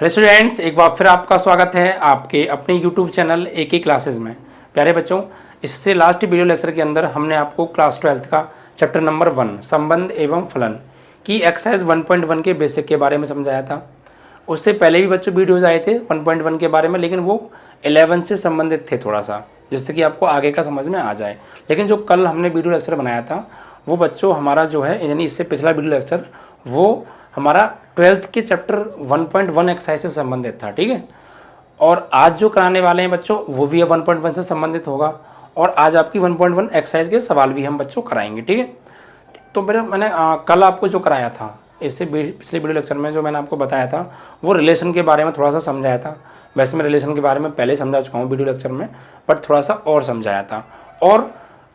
Hello students, एक बार फिर आपका स्वागत है आपके अपने यूट्यूब चैनल एक ही क्लासेस में। प्यारे बच्चों, इससे लास्ट वीडियो लेक्चर के अंदर हमने आपको क्लास 12th का चैप्टर नंबर 1 संबंध एवं फलन की एक्सरसाइज 1.1 के बेसिक के बारे में समझाया था। उससे पहले भी बच्चों वीडियोज़ आए थे 1.1 के बारे में, लेकिन वो 11 से संबंधित थे थोड़ा सा, जिससे कि आपको आगे का समझ में आ जाए। लेकिन जो कल हमने वीडियो लेक्चर बनाया था वो बच्चों हमारा जो है, यानी इससे पिछला वीडियो लेक्चर वो हमारा 12th के चैप्टर 1.1 एक्सरसाइज से संबंधित था। ठीक है, और आज जो कराने वाले हैं बच्चों वो भी 1.1 से संबंधित होगा, और आज आपकी 1.1 एक्सरसाइज के सवाल भी हम बच्चों कराएंगे। ठीक है, तो मैंने कल आपको जो कराया था, इससे पिछले वीडियो लेक्चर में जो मैंने आपको बताया था वो रिलेशन के बारे में थोड़ा सा समझाया था। वैसे मैं रिलेशन के बारे में पहले समझा चुका हूँ वीडियो लेक्चर में, बट थोड़ा सा और समझाया था। और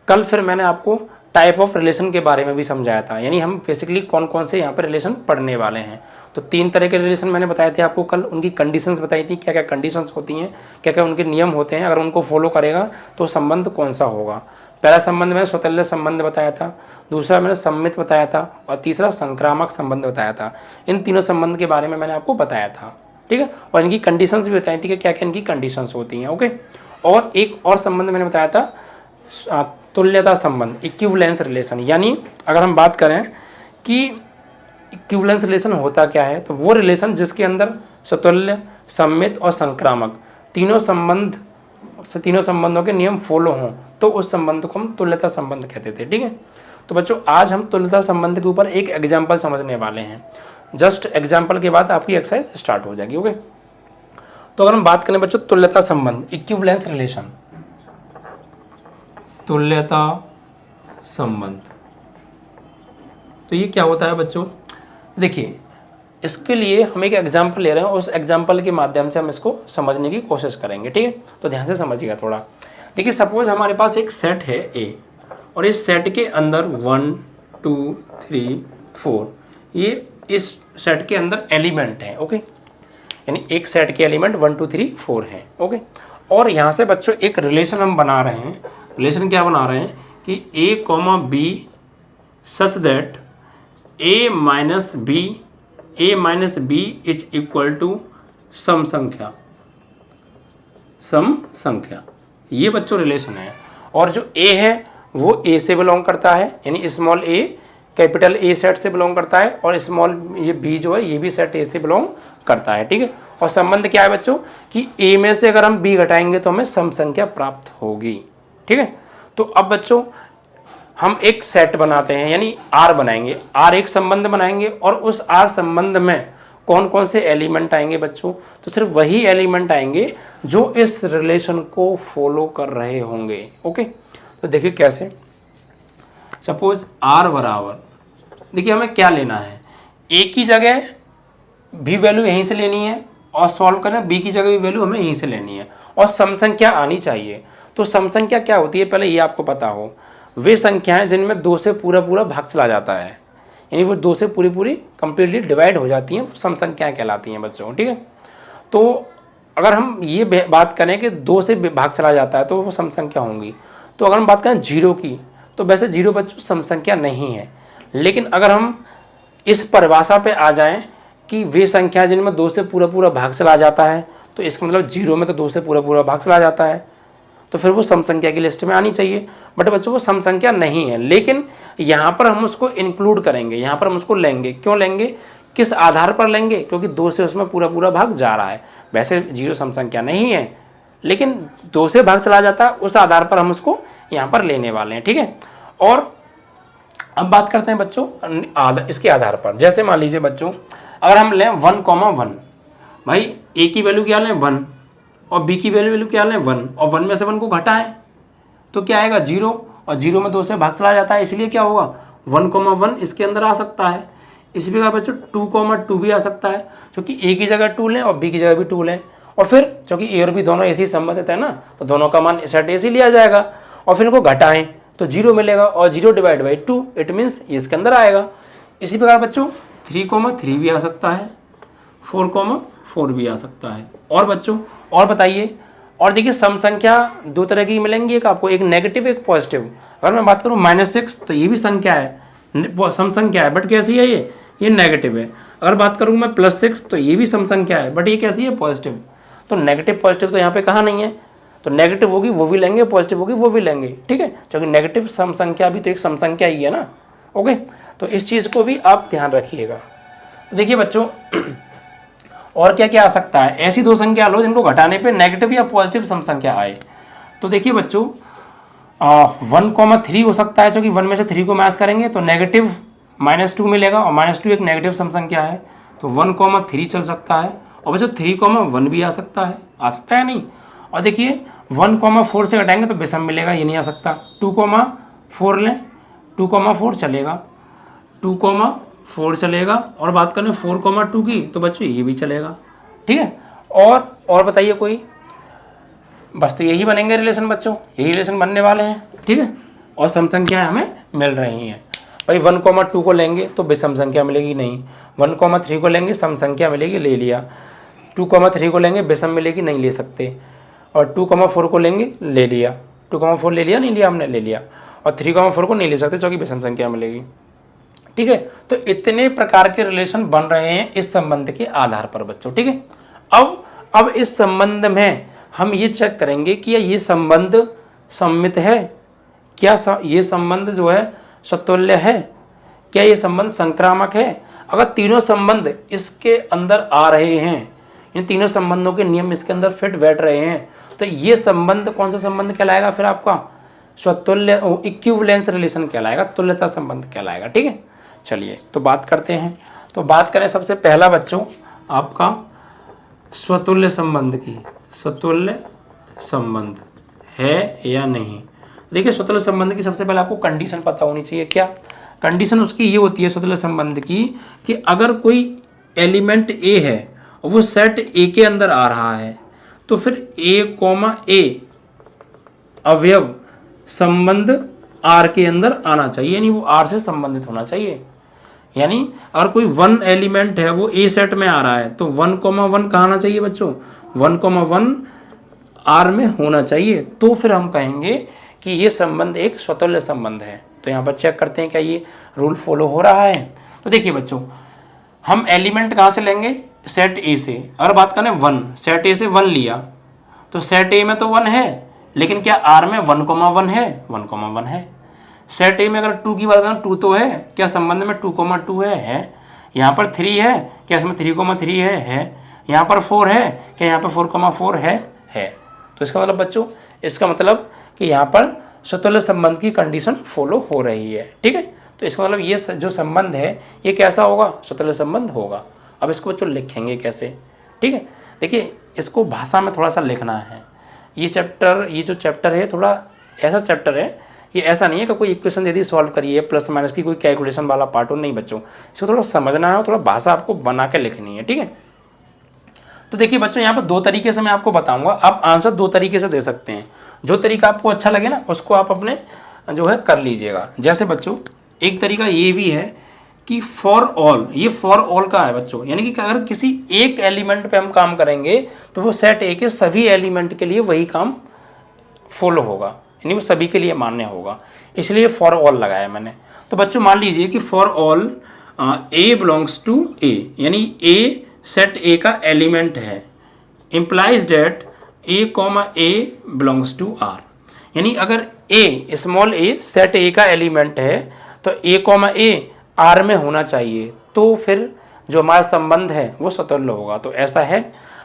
कल फिर मैंने आपको टाइप ऑफ रिलेशन के बारे में भी समझाया था, यानी हम बेसिकली कौन कौन से यहाँ पर रिलेशन पढ़ने वाले हैं। तो 3 तरह के रिलेशन मैंने बताए थे आपको कल, उनकी कंडीशंस बताई थी, क्या क्या कंडीशंस होती हैं, क्या क्या उनके नियम होते हैं, अगर उनको फॉलो करेगा तो संबंध कौन सा होगा। पहला संबंध मैंने स्वतंत्र संबंध बताया था, दूसरा मैंने सम्मित बताया था, और तीसरा संक्रामक संबंध बताया था। इन तीनों संबंध के बारे में मैंने आपको बताया था। ठीक है, और इनकी कंडीशंस भी बताई थी कि क्या क्या इनकी कंडीशंस होती हैं। ओके, और एक और संबंध मैंने बताया था तुल्यता संबंध, इक्विवेलेंस रिलेशन। यानी अगर हम बात करें कि इक्विवेलेंस रिलेशन होता क्या है, तो वो रिलेशन जिसके अंदर सतुल्य, सम्मित और संक्रामक तीनों संबंधों के नियम फॉलो हों, तो उस संबंध को हम तुल्यता संबंध कहते थे। ठीक है, तो बच्चों आज हम तुल्यता संबंध के ऊपर एक एग्जाम्पल समझने वाले हैं। जस्ट एग्जाम्पल के बाद आपकी एक्सरसाइज स्टार्ट हो जाएगी। ओके, तो अगर हम बात करें बच्चों तुल्यता संबंध, इक्विवेलेंस रिलेशन, तुल्यता संबंध, तो ये क्या होता है बच्चों? देखिए, इसके लिए हम एक एग्जाम्पल ले रहे हैं, उस एग्जाम्पल के माध्यम से हम इसको समझने की कोशिश करेंगे। ठीक है, तो ध्यान से समझिएगा थोड़ा। देखिए, सपोज हमारे पास एक सेट है ए, और इस सेट के अंदर 1 2 3 4 ये इस सेट के अंदर एलिमेंट हैं। ओके, यानी एक सेट के एलिमेंट 1 2 3 4 हैं। ओके, और यहाँ से बच्चों एक रिलेशन हम बना रहे हैं। रिलेशन क्या बना रहे हैं कि a, b such that a minus b is equal to some संख्या। ये बच्चों रिलेशन है, और जो a है वो a से बिलोंग करता है, यानी small a capital A set से बिलोंग करता है, और स्मॉल ये b जो है ये भी सेट A से बिलोंग करता है। ठीक है, और संबंध क्या है बच्चों कि a में से अगर हम b घटाएंगे तो हमें सम संख्या प्राप्त होगी। ठीक है, तो अब बच्चों हम एक सेट बनाते हैं, यानी R बनाएंगे, R एक संबंध बनाएंगे, और उस R संबंध में कौन कौन से एलिमेंट आएंगे बच्चों? तो सिर्फ वही एलिमेंट आएंगे जो इस रिलेशन को फॉलो कर रहे होंगे। ओके, तो देखिए कैसे। सपोज R बराबर, देखिए हमें क्या लेना है, A की जगह भी वैल्यू यहीं से लेनी है, और सॉल्व करना B की जगह भी वैल्यू हमें यहीं से लेनी है, और सम संख्या आनी चाहिए। तो सम संख्या क्या होती है पहले ये आपको पता हो, वे संख्याएं जिनमें 2 से पूरा भाग चला जाता है, यानी वो 2 से पूरी कंप्लीटली डिवाइड हो जाती हैं, वो सम संख्याएं कहलाती हैं बच्चों। ठीक है, तो अगर हम ये बात करें कि 2 से भाग चला जाता है तो वो सम संख्या होंगी। तो अगर हम बात करें 0 की, तो वैसे 0 बच्चों सम संख्या नहीं है, लेकिन अगर हम इस परिभाषा पे आ जाएं कि वे संख्या जिनमें 2 से पूरा भाग चला जाता है, तो इसका मतलब 0 में तो 2 से पूरा भाग चला जाता है, तो फिर वो सम संख्या की लिस्ट में आनी चाहिए। बट बच्चों वो सम संख्या नहीं है, लेकिन यहाँ पर हम उसको इंक्लूड करेंगे, यहाँ पर हम उसको लेंगे। क्यों लेंगे, किस आधार पर लेंगे? क्योंकि 2 से उसमें पूरा भाग जा रहा है। वैसे 0 सम संख्या नहीं है, लेकिन 2 से भाग चला जाता है, उस आधार पर हम उसको यहाँ पर लेने वाले हैं। ठीक है, और अब बात करते हैं बच्चों इसके आधार पर। जैसे मान लीजिए बच्चों, अगर हम लें 1,1, भाई a की वैल्यू क्या लें 1, और b की वैल्यू क्या लें 1, और 1 में से 1 को घटाएं तो क्या आएगा 0, और 0 में 2 से भाग चला जाता है, इसलिए क्या होगा 1,1 इसके अंदर आ सकता है। इसी प्रकार बच्चों 2,2 भी आ सकता है, क्योंकि a की जगह 2 लें और b की जगह भी 2 लें, और फिर क्योंकि a और b दोनों ऐसे ही संबंधित है ना, तो दोनों का मान सेट ऐसे लिया जाएगा, और फिर इनको घटाएं तो 0 मिलेगा, और 0 डिवाइड बाई 2 इट मीन्स ये इसके अंदर आएगा। इसी प्रकार बच्चों 3,3 भी आ सकता है, 4,4 भी आ सकता है। और बच्चों और बताइए, और देखिए सम संख्या 2 तरह की मिलेंगी, एक आपको एक नेगेटिव एक पॉजिटिव। अगर मैं बात करूँ -6, तो ये भी संख्या है, सम संख्या है, बट कैसी है ये नेगेटिव है। अगर बात करूँ मैं +6 तो ये भी सम संख्या है, बट ये कैसी है, पॉजिटिव। तो नेगेटिव पॉजिटिव तो यहाँ पे कहाँ नहीं है, तो नेगेटिव होगी वो भी लेंगे, पॉजिटिव होगी वो भी लेंगे, ठीक है, क्योंकि नेगेटिव सम संख्या भी तो एक सम संख्या ही है ना। ओके, तो इस चीज़ को भी आप ध्यान रखिएगा। तो देखिए बच्चों, और क्या क्या आ सकता है, ऐसी दो संख्या लो जिनको घटाने पे नेगेटिव या पॉजिटिव सम संख्या आए। तो देखिए बच्चों 1,3 हो सकता है, क्योंकि 1 में से 3 को माइनस करेंगे तो नेगेटिव -2 मिलेगा, और -2 एक नेगेटिव सम संख्या है, तो 1,3 चल सकता है। और बच्चों 3,1 भी आ सकता है नहीं। और देखिए 1,4 से घटाएंगे तो विषम मिलेगा, ये नहीं आ सकता। 2,4 लें, 2,4 चलेगा, 2,4 चलेगा। और बात करें 4,2 की तो बच्चों ये भी चलेगा, ठीक है। और बताइए कोई, बस तो यही बनेंगे रिलेशन बच्चों, यही रिलेशन बनने वाले हैं, ठीक है। और सम संख्याएं हमें मिल रही हैं भाई। 1,2 को लेंगे तो विषम संख्या मिलेगी नहीं, 1,3 को लेंगे सम संख्या मिलेगी, ले लिया। 2,3 को लेंगे विषम मिलेगी, नहीं ले सकते। और 2,4 को लेंगे, ले लिया। 2,4 ले लिया, नहीं लिया, हमने ले लिया। और 3,4 को नहीं ले सकते क्योंकि विषम संख्या मिलेगी, ठीक है। तो इतने प्रकार के रिलेशन बन रहे हैं इस संबंध के आधार पर बच्चों, ठीक है। अब इस संबंध में हम ये चेक करेंगे कि ये संबंध सम्मित है क्या, ये संबंध जो है सतुल्य है क्या, ये संबंध संक्रामक है। अगर तीनों संबंध इसके अंदर आ रहे हैं, इन तीनों संबंधों के नियम इसके अंदर फिट बैठ रहे हैं, तो ये संबंध कौन सा संबंध कहलाएगा फिर आपका, स्वतुल्य इक्विवेलेंस रिलेशन कहलाएगा, तुल्यता संबंध कहलाएगा, ठीक है। चलिए तो बात करते हैं। तो बात करें सबसे पहला बच्चों आपका स्वतुल्य संबंध की, स्वतुल्य संबंध है या नहीं। देखिए स्वतुल्य संबंध की सबसे पहले आपको कंडीशन पता होनी चाहिए। क्या कंडीशन उसकी ये होती है स्वतुल्य संबंध की, कि अगर कोई एलिमेंट ए है और वो सेट ए के अंदर आ रहा है, तो फिर A, अवयव संबंध R के अंदर आना चाहिए, यानी वो R से संबंधित होना चाहिए। यानी अगर कोई 1 एलिमेंट है वो A सेट में आ रहा है, तो 1,1 कहाँ आना चाहिए बच्चों, 1,1 R में होना चाहिए, तो फिर हम कहेंगे कि ये संबंध एक स्वतुल्य संबंध है। तो यहाँ पर चेक करते हैं क्या ये रूल फॉलो हो रहा है। तो देखिए बच्चों, हम एलिमेंट कहाँ से लेंगे, सेट ए से। अगर बात करें 1, सेट ए से 1 लिया, तो सेट ए में तो 1 है, लेकिन क्या R में 1,1 है, 1,1 है। सेट ए में अगर 2 की बात करें, 2 तो है, क्या संबंध में 2,2 है। यहाँ पर 3 है, क्या इसमें 3,3 है। यहाँ पर 4 है, क्या यहाँ पर 4,4 है। तो इसका मतलब बच्चों, इसका मतलब कि यहाँ पर स्वतुल्य संबंध की कंडीशन फॉलो हो रही है, ठीक है। तो इसका मतलब ये जो संबंध है ये कैसा होगा, स्वतुल्य संबंध होगा। अब इसको बच्चों लिखेंगे कैसे, ठीक है। देखिए इसको भाषा में थोड़ा सा लिखना है। ये जो चैप्टर है थोड़ा ऐसा चैप्टर है, ये ऐसा नहीं है कि कोई इक्वेशन दे दी सॉल्व करिए, प्लस माइनस की कोई कैलकुलेशन वाला पार्ट हो, नहीं बच्चों। इसको थोड़ा समझना है और थोड़ा भाषा आपको बना के लिखनी है, ठीक है। तो देखिए बच्चों, यहाँ पर 2 तरीके से मैं आपको बताऊंगा। आप आंसर 2 तरीके से दे सकते हैं, जो तरीका आपको अच्छा लगे ना उसको आप अपने जो है कर लीजिएगा। जैसे बच्चों एक तरीका ये भी है कि फॉर ऑल, ये फॉर ऑल का है बच्चों, यानी कि अगर किसी एक एलिमेंट पे हम काम करेंगे तो वो सेट ए के सभी एलिमेंट के लिए वही काम फॉलो होगा, यानी वो सभी के लिए मान्य होगा, इसलिए फॉर ऑल लगाया मैंने। तो बच्चों मान लीजिए कि for all A belongs to a, यानी ए सेट ए का एलिमेंट है, implies that A, belongs to R। यानी अगर ए स्मॉल ए सेट ए का एलिमेंट है तो A, R में होना चाहिए, तो फिर जो हमारा संबंध है वो स्वतुल्य होगा। तो ऐसा है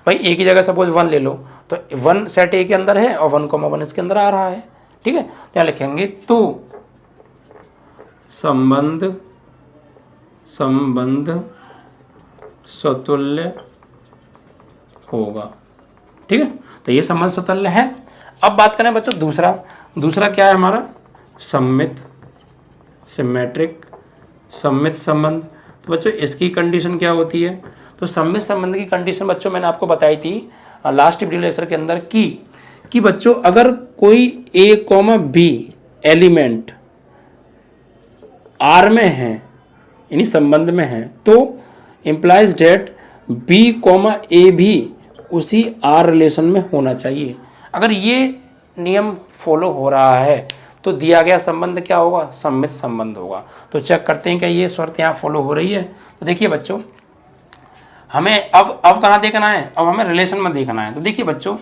भाई, ए की जगह सपोज 1 ले लो, तो 1 सेट ए के अंदर है और 1,1 इसके अंदर आ रहा है, ठीक है। तो यहाँ लिखेंगे तो संबंध स्वतुल्य होगा, ठीक है। तो ये संबंध स्वतुल्य है। अब बात करें बच्चों दूसरा क्या है हमारा, सममित संबंध। तो बच्चों इसकी कंडीशन क्या होती है, तो सममित संबंध की कंडीशन बच्चों मैंने आपको बताई थी लास्ट वीडियो लेक्चर के अंदर कि बच्चों अगर कोई A, B एलिमेंट R में है, यानी संबंध में है, तो इम्प्लाइज डेट B, A भी उसी R रिलेशन में होना चाहिए। अगर ये नियम फॉलो हो रहा है तो दिया गया संबंध क्या होगा, सम्मित संबंध होगा। तो चेक करते हैं क्या ये शर्त यहाँ फॉलो हो रही है। तो देखिए बच्चों, हमें अब कहाँ देखना है, अब हमें रिलेशन में देखना है। तो देखिए बच्चों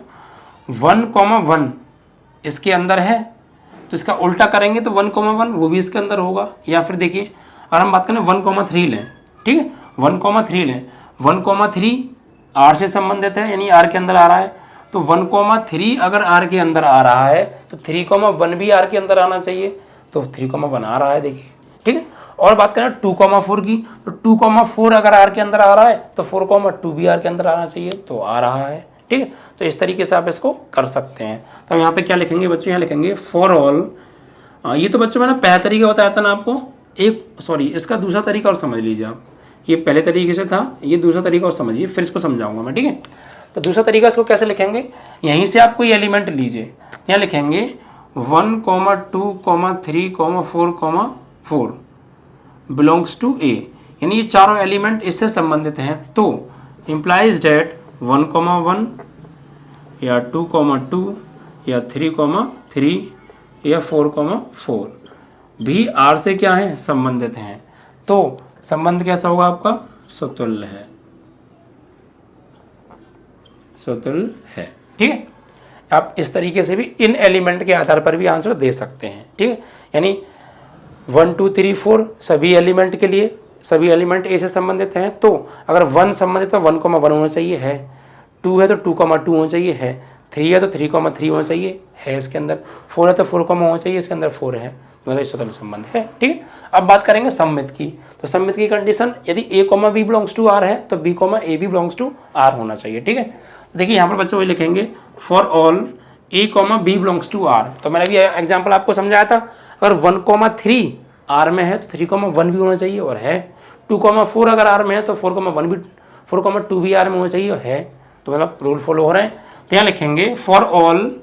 1,1 इसके अंदर है, तो इसका उल्टा करेंगे तो 1,1 वो भी इसके अंदर होगा। या फिर देखिए अगर हम बात करें 1,3 लें, ठीक है 1,3 लें, 1,3 आर से संबंधित है यानी आर के अंदर आ रहा है, तो 1,3 अगर आर के अंदर आ रहा है तो 3,1 भी आर के अंदर आना चाहिए, तो 3,1 आ रहा है देखिए, ठीक है। और बात करें 2,4 की, तो 2,4 अगर आर के अंदर आ रहा है तो 4,2 भी आर के अंदर आना चाहिए, तो आ रहा है, ठीक है। तो इस तरीके से आप इसको कर सकते हैं। तो यहाँ पे क्या लिखेंगे बच्चों, यहाँ लिखेंगे फॉर ऑल, ये तो बच्चों मैंने पहला तरीका बताया था ना आपको, इसका दूसरा तरीका और समझ लीजिए आप। ये पहले तरीके से था, ये दूसरा तरीका और समझिए, फिर इसको समझाऊंगा मैं, ठीक है। तो दूसरा तरीका इसको कैसे लिखेंगे, यहीं से आप कोई एलिमेंट लीजिए, यहाँ लिखेंगे 1, 2, 3, 4, 4 बिलोंग्स टू ए, यानी ये चारों एलिमेंट इससे संबंधित हैं, तो इम्प्लाइज डेट 1,1 या 2,2 या 3,3 या 4,4 भी आर से क्या है, संबंधित हैं। तो संबंध कैसा होगा आपका, स्वतुल्य है, स्वतुल्य है, ठीक है। आप इस तरीके से भी इन एलिमेंट के आधार पर भी आंसर दे सकते हैं, ठीक है। यानी 1, 2, 3, 4 सभी एलिमेंट के लिए, सभी एलिमेंट ए से संबंधित हैं, तो अगर 1 संबंधित है 1,1 होना चाहिए है, 2 है तो 2,2 होना चाहिए है, 3 है तो 3,3 होना चाहिए है इसके अंदर, 4 है तो 4, होना चाहिए इसके अंदर 4 है, मतलब स्वतंत्र संबंध है, ठीक है। अब बात करेंगे सम्मित की, तो सम्मित की कंडीशन यदि a, b belongs to R है तो b, a भी बिलोंग्स टू आर होना चाहिए, ठीक है। देखिए यहाँ पर बच्चों ये लिखेंगे for all a, b belongs to R, तो मैंने भी एग्जाम्पल आपको समझाया था, अगर 1,3 आर में है तो 3,1 भी होना चाहिए और है, 2,4 अगर आर में है तो 4,2 भी आर में होना चाहिए और है, तो मतलब रूल फॉलो हो रहे हैं। तो यहाँ लिखेंगे for all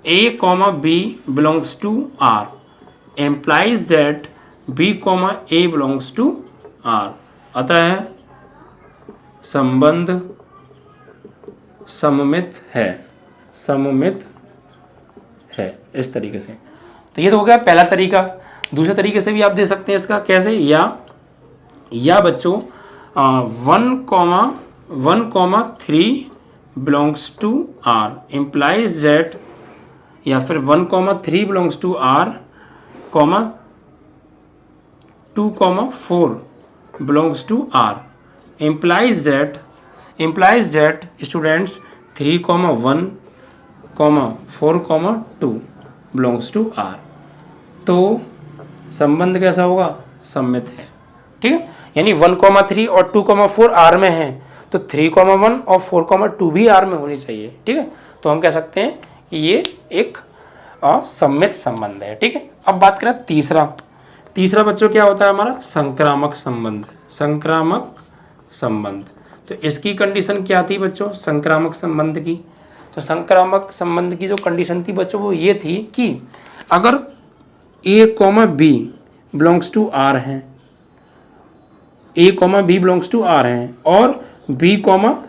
a, b belongs to R implies that b, a belongs to r, अतः संबंध सममित है, सममित है, इस तरीके से। तो ये तो हो गया पहला तरीका। दूसरे तरीके से भी आप दे सकते हैं इसका, कैसे, या बच्चों 1,3 belongs to r implies that, या फिर 1,3 belongs to r, 2,4 belongs to R implies that students 3,1, 4,2 belongs to R, तो संबंध कैसा होगा, सम्मित है, ठीक है। यानी 1,3 और 2,4 R में है तो 3,1 और 4,2 भी R में होनी चाहिए, ठीक है। तो हम कह सकते हैं कि ये एक सम्मित संबंध है, ठीक है। अब बात करें तीसरा बच्चों क्या होता है हमारा, संक्रामक संबंध, संक्रामक संबंध। तो इसकी कंडीशन क्या थी बच्चों, संक्रामक संबंध की, तो संक्रामक संबंध की जो कंडीशन थी बच्चों वो ये थी कि अगर a, b belongs to r है, a, b belongs to r है और b,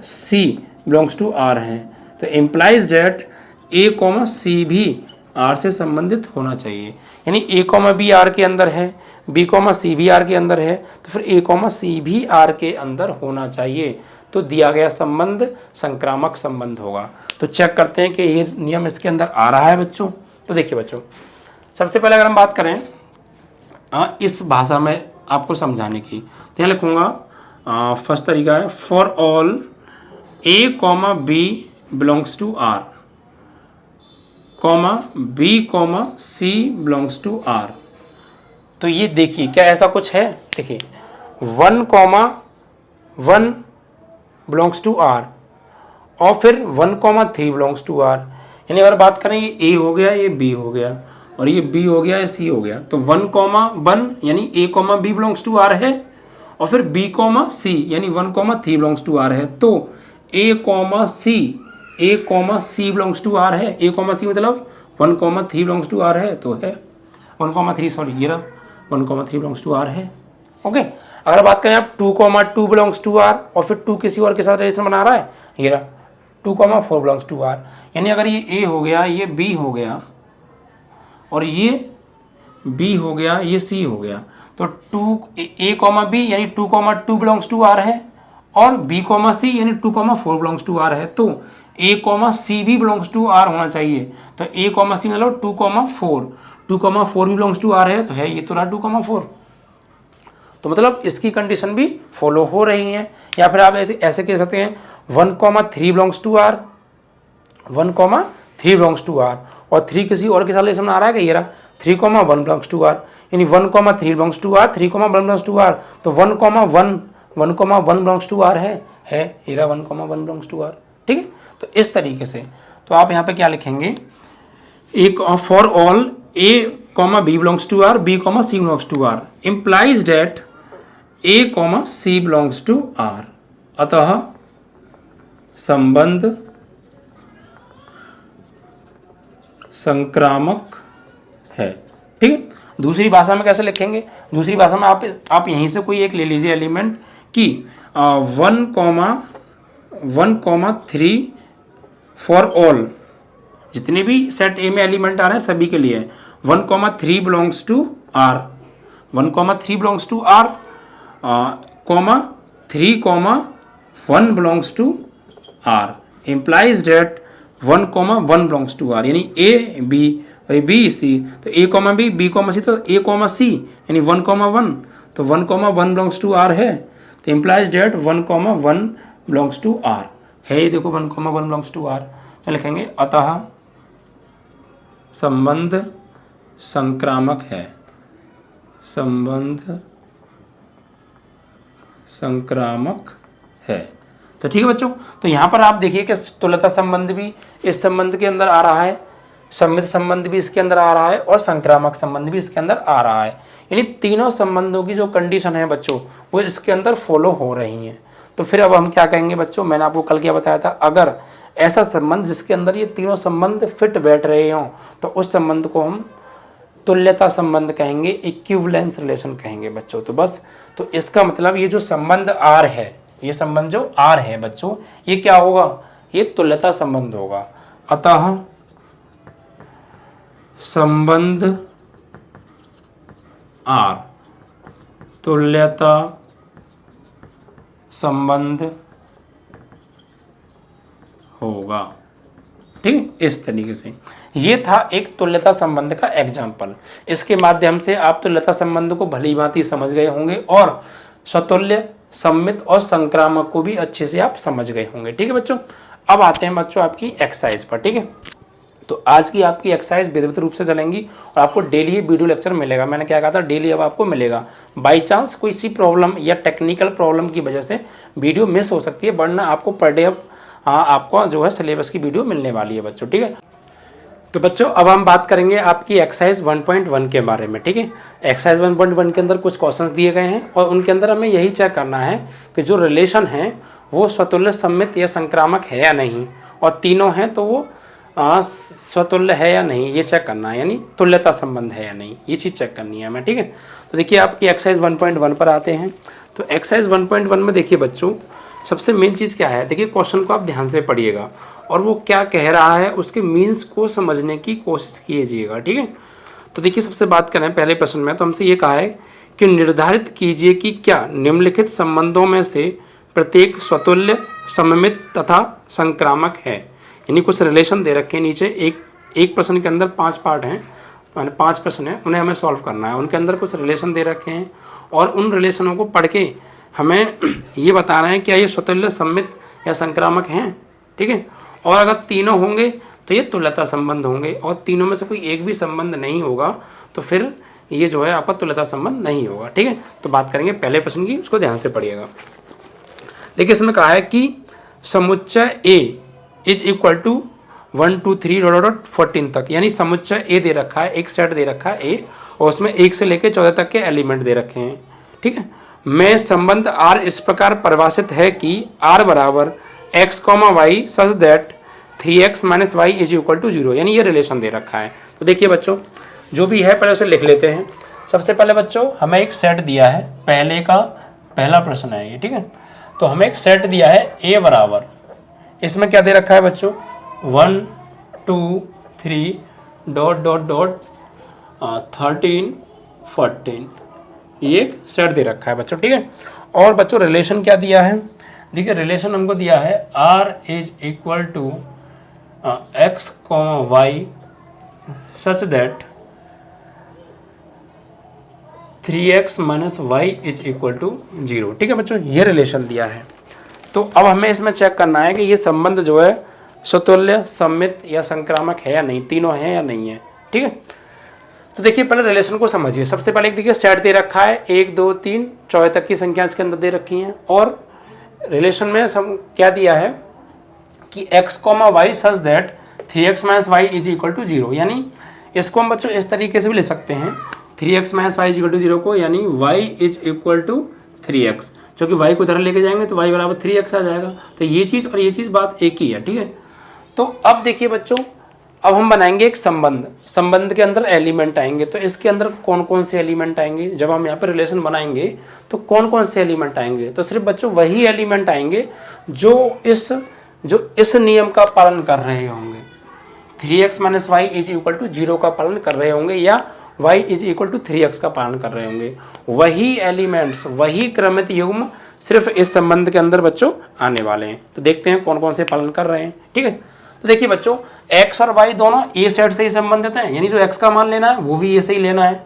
c belongs to r है, तो इम्प्लाइज डेट a, c भी R से संबंधित होना चाहिए। यानी a, b R के अंदर है, b, c भी R के अंदर है, तो फिर a, c भी R के अंदर होना चाहिए, तो दिया गया संबंध संक्रामक संबंध होगा। तो चेक करते हैं कि ये नियम इसके अंदर आ रहा है बच्चों। तो देखिए बच्चों, सबसे पहले अगर हम बात करें इस भाषा में आपको समझाने की, तो यहाँ लिखूँगा फर्स्ट तरीका है for all a, b belongs to R, b, c belongs to R। तो ये देखिए क्या ऐसा कुछ है, देखिए 1,1 बिलोंग्स टू R और फिर 1,3 बिलोंग्स टू R। यानी अगर बात करें ये a हो गया, ये b हो गया और ये b हो गया, ये c हो गया, तो 1,1 यानी a, b belongs to R है और फिर b, c यानी 1,3 बिलोंग्स टू R है, तो a, c belongs to R है, a, c मतलब 1,3 बिलोंग्स टू R है, तो है 1,3 सॉरी ये रहा 1,3 बिलोंग्स टू R है, ओके। अगर बात करें आप 2,2 बिलोंग्स टू R और फिर 2 किसी और के साथ रिलेशन बना रहा है, ये रहा 2,4 बिलोंग्स टू R। यानी अगर ये a हो गया, ये b हो गया और ये b हो गया, ये c हो गया, तो a, b यानी 2,2 बिलोंग्स टू R है और बी कॉमा सी यानी 2 कॉमा 4 बिलोंग्स टू आर है, तो ए कॉमा सी भी बिलोंग्स टू आर होना चाहिए। तो ए कॉमा सी मतलब 2 कॉमा 4, 2 कॉमा 4 भी बिलोंग्स टू आर है, तो है ये तो रहा 2 कॉमा 4। तो मतलब इसकी कंडीशन भी फॉलो हो रही है। या फिर आप ऐसे कह सकते हैं 1 comma 3 belongs to R, 1 comma 3 belongs to R, और 3 किसी और के साथ रिलेशन में आ रहा है कि ये रहा 3 कॉमा 1 बिलोंग्स टू आर, यानी 1 comma 3 belongs to R, 3 comma 1 belongs to R, तो 1 कॉमा 1 बिलोंग्स टू आर है ये रहा 1 कॉमा 1 बिलोंग्स टू आर। ठीक है, तो इस तरीके से तो आप यहाँ पे क्या लिखेंगे, एक for all A comma B belongs to R, B comma C belongs to R implies that A comma C belongs to R, अतः संबंध संक्रामक है। ठीक है, दूसरी भाषा में कैसे लिखेंगे, दूसरी भाषा में आप यहीं से कोई एक ले लीजिए एलिमेंट कि 1 कॉमा 3 फॉर ऑल, जितने भी सेट ए में एलिमेंट आ रहे हैं सभी के लिए 1 comma 3 belongs to R, 1 comma 3 belongs to R, comma 3 comma 1 belongs to R implies that 1 comma 1 belongs to R, यानी ए बी सी, तो ए कॉमा बी कॉमा सी, तो ए कॉमा सी यानी 1 कॉमा 1, तो 1 कॉमा 1 बिलोंग्स टू आर है, तो implies that 1 comma 1 belongs to R है। ये देखो 1 कॉमा 1 बिलोंग्स टू आर, तो लिखेंगे अतः संबंध संक्रामक है, संबंध संक्रामक है। तो ठीक है बच्चों, तो यहाँ पर आप देखिए कि तुल्यता संबंध भी इस संबंध के अंदर आ रहा है, सम्मित संबंध भी इसके अंदर आ रहा है, और संक्रामक संबंध भी इसके अंदर आ रहा है, यानी तीनों संबंधों की जो कंडीशन है बच्चों वो इसके अंदर फॉलो हो रही हैं। तो फिर अब हम क्या कहेंगे बच्चों, मैंने आपको कल क्या बताया था, अगर ऐसा संबंध जिसके अंदर ये तीनों संबंध फिट बैठ रहे हों तो उस संबंध को हम तुल्यता संबंध कहेंगे, इक्विवेलेंस रिलेशन कहेंगे बच्चों। तो बस, तो इसका मतलब ये जो संबंध आर है, ये संबंध जो आर है बच्चों, ये क्या होगा, ये तुल्यता संबंध होगा। अतः संबंध आर तुल्यता संबंध होगा। ठीक है, इस तरीके से ये था एक तुल्यता संबंध का एग्जाम्पल। इसके माध्यम से आप तुल्यता संबंध को भली भांति समझ गए होंगे और स्वतुल्य, सम्मित और संक्रामक को भी अच्छे से आप समझ गए होंगे। ठीक है बच्चों, अब आते हैं बच्चों आपकी एक्सरसाइज पर। ठीक है, तो आज की आपकी एक्सरसाइज विधिवत रूप से चलेंगी और आपको डेली वीडियो लेक्चर मिलेगा। मैंने क्या कहा था, डेली अब आपको मिलेगा। बाई चांस कोई सी प्रॉब्लम या टेक्निकल प्रॉब्लम की वजह से वीडियो मिस हो सकती है, वरना आपको पर डे अब आपको जो है सिलेबस की वीडियो मिलने वाली है बच्चों। ठीक है, तो बच्चों अब हम बात करेंगे आपकी एक्सरसाइज 1.1 के बारे में। ठीक है, एक्सरसाइज 1.1 के अंदर कुछ क्वेश्चंस दिए गए हैं और उनके अंदर हमें यही चेक करना है कि जो रिलेशन है वो स्वतुल्य, सम्मित या संक्रामक है या नहीं, और तीनों हैं तो वो स्वतुल्य है या नहीं, ये चेक करना है, यानी तुल्यता संबंध है या नहीं, ये चीज़ चेक करनी है हमें। ठीक है, तो देखिए आपकी एक्सरसाइज 1.1 पर आते हैं। तो एक्सरसाइज 1.1 में देखिए बच्चों, सबसे मेन चीज़ क्या है, देखिए क्वेश्चन को आप ध्यान से पढ़िएगा और वो क्या कह रहा है उसके मीन्स को समझने की कोशिश कीजिएगा। ठीक है, तो देखिए सबसे बात करें पहले प्रश्न में, तो हमसे ये कहा है कि निर्धारित कीजिए कि क्या निम्नलिखित संबंधों में से प्रत्येक स्वतुल्य, सममित तथा संक्रामक है। यानी कुछ रिलेशन दे रखे हैं नीचे, एक प्रश्न के अंदर 5 पार्ट हैं, माने 5 प्रश्न हैं, उन्हें हमें सॉल्व करना है। उनके अंदर कुछ रिलेशन दे रखे हैं और उन रिलेशनों को पढ़ के हमें ये बता रहे हैं क्या ये स्वतुल्य, सम्मित या संक्रामक हैं। ठीक है, और अगर तीनों होंगे तो ये तुल्यता संबंध होंगे, और तीनों में से कोई एक भी संबंध नहीं होगा तो फिर ये जो है आपका तुल्यता संबंध नहीं होगा। ठीक है, तो बात करेंगे पहले प्रश्न की, उसको ध्यान से पढ़िएगा। देखिए इसमें कहा है कि समुच्चय ए इज इक्वल टू 1 2 3 14 तक, यानी समुच्चय ए दे रखा है, एक सेट दे रखा है ए, और उसमें 1 से लेकर 14 तक के एलिमेंट दे रखे हैं। ठीक है, में संबंध आर इस प्रकार परिभाषित है कि आर बराबर X comma Y such that 3x minus Y is equal to 0, यानी ये रिलेशन दे रखा है। तो देखिए बच्चों जो भी है पहले उसे लिख लेते हैं। सबसे पहले बच्चों हमें एक सेट दिया है, पहला प्रश्न है ये। ठीक है, तो हमें एक सेट दिया है ए बराबर, इसमें क्या दे रखा है बच्चों 1 2 3 13 14, ये एक सेट दे रखा है बच्चों। ठीक है, और बच्चों रिलेशन क्या दिया है, देखिए रिलेशन हमको दिया है R is equal to x, y such that 3x minus Y is equal to 0। ठीक है बच्चों, ये रिलेशन दिया है। तो अब हमें इसमें चेक करना है कि ये संबंध जो है स्वतुल्य, सममित या संक्रामक है या नहीं, तीनों हैं या नहीं है। ठीक है, तो देखिए पहले रिलेशन को समझिए। सबसे पहले एक देखिए सेट दे रखा है, 1 2 3 4 तक की संख्या इसके अंदर दे रखी हैं, और रिलेशन में क्या दिया है कि x, y such that 3x minus Y is equal to 0। यानी इसको हम बच्चों इस तरीके से भी ले सकते हैं 3x minus Y is equal to 0 को, यानी y is equal to 3x, क्योंकि y को इधर लेके जाएंगे तो y बराबर 3x आ जाएगा। तो ये चीज़ और ये चीज़ बात एक ही है। ठीक है, तो अब देखिए बच्चों, अब हम बनाएंगे एक संबंध। संबंध के अंदर एलिमेंट आएंगे, तो इसके अंदर कौन कौन से एलिमेंट आएंगे, जब हम यहाँ पर रिलेशन बनाएंगे तो कौन कौन से एलिमेंट आएंगे, तो सिर्फ बच्चों वही एलिमेंट आएंगे जो इस नियम का पालन कर रहे होंगे, 3x minus Y is equal to 0 का पालन कर रहे होंगे, या y is equal to 3x का पालन कर रहे होंगे। वही एलिमेंट्स, वही क्रमित युग्म सिर्फ इस संबंध के अंदर बच्चों आने वाले हैं। तो देखते हैं कौन कौन से पालन कर रहे हैं। ठीक है, तो देखिए बच्चों, x और y दोनों ए सेट से ही संबंधित हैं, यानी जो x का मान लेना है वो भी ए से ही लेना है,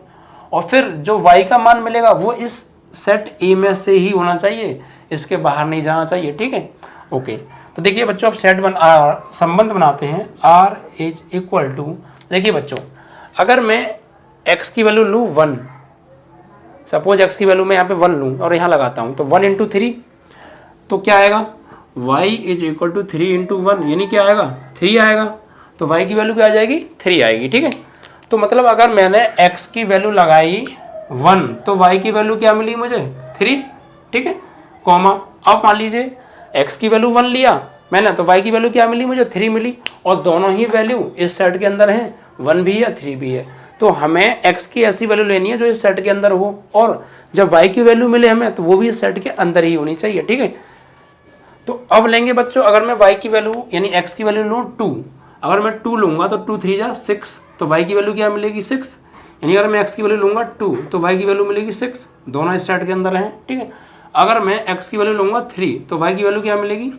और फिर जो y का मान मिलेगा वो इस सेट ए में से ही होना चाहिए, इसके बाहर नहीं जाना चाहिए। ठीक है, ओके। तो देखिए बच्चों, अब संबंध बनाते हैं r इज इक्वल टू, देखिए बच्चों, अगर मैं x की वैल्यू लूँ 1, सपोज x की वैल्यू मैं यहाँ पे 1 लूँ और यहाँ लगाता हूँ, तो 1 इंटू 3, तो क्या आएगा y is equal to 3 into 1, यानी क्या आएगा 3 आएगा। तो y की वैल्यू क्या आ जाएगी 3 आएगी। ठीक है, तो मतलब अगर मैंने x की वैल्यू लगाई 1 तो y की वैल्यू क्या मिली मुझे 3। ठीक है, कॉमा, अब मान लीजिए x की वैल्यू 1 लिया मैंने, तो y की वैल्यू क्या मिली मुझे 3 मिली, और दोनों ही वैल्यू इस सेट के अंदर हैं, 1 भी है 3 भी है। तो हमें x की ऐसी वैल्यू लेनी है जो इस सेट के अंदर हो, और जब y की वैल्यू मिले हमें तो वो भी इस सेट के अंदर ही होनी चाहिए। ठीक है, तो अब लेंगे बच्चों, अगर मैं y की वैल्यू यानी x की वैल्यू लूँ 2, अगर मैं 2 लूँगा तो 2 3 जा 6, तो y की वैल्यू क्या मिलेगी 6, यानी अगर मैं x की वैल्यू लूँगा 2 तो y की वैल्यू मिलेगी 6, दोनों इस सेट के अंदर हैं। ठीक है, अगर मैं x की वैल्यू लूँगा 3 तो y की वैल्यू क्या मिलेगी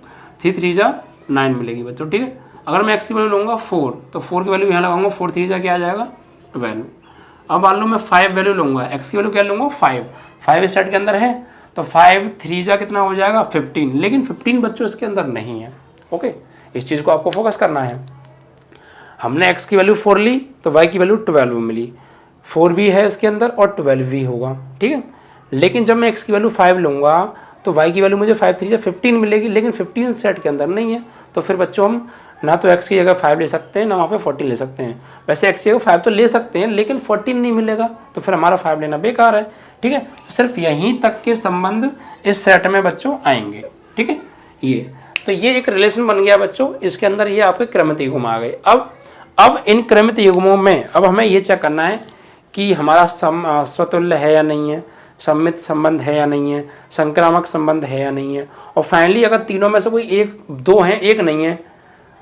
3 3 जा 9 मिलेगी बच्चों। ठीक है, अगर मैं x की वैल्यू लूँगा 4 तो 4 की वैल्यू यहाँ लगाऊंगा, 4 3 जा क्या आ जाएगा 12। अब मान लो मैं 5 वैल्यू लूँगा, x की वैल्यू क्या लूँगा 5 इस सेट के अंदर है, तो 5 3 जा कितना हो जाएगा 15, लेकिन 15 बच्चों इसके अंदर नहीं है। ओके, इस चीज़ को आपको फोकस करना है। हमने x की वैल्यू 4 ली तो y की वैल्यू 12 मिली, 4 भी है इसके अंदर और 12 भी होगा। ठीक है, लेकिन जब मैं x की वैल्यू 5 लूँगा तो y की वैल्यू मुझे 5 3 जा 15 मिलेगी, लेकिन 15 सेट के अंदर नहीं है। तो फिर बच्चों हम ना तो x की जगह 5 ले सकते हैं, ना वहाँ पे 14 ले सकते हैं। वैसे x की जगह 5 तो ले सकते हैं, लेकिन 14 नहीं मिलेगा, तो फिर हमारा 5 लेना बेकार है। ठीक है, तो सिर्फ यहीं तक के संबंध इस सेट में बच्चों आएंगे। ठीक है, ये एक रिलेशन बन गया बच्चों, इसके अंदर ये आपके क्रमित युग्म आ गए। अब इन क्रमित युग्मों में अब हमें ये चेक करना है कि हमारा स्वतुल्य है या नहीं है, सम्मित संबंध है या नहीं है, संक्रामक संबंध है या नहीं है, और फाइनली अगर तीनों में से कोई एक दो हैं एक नहीं है,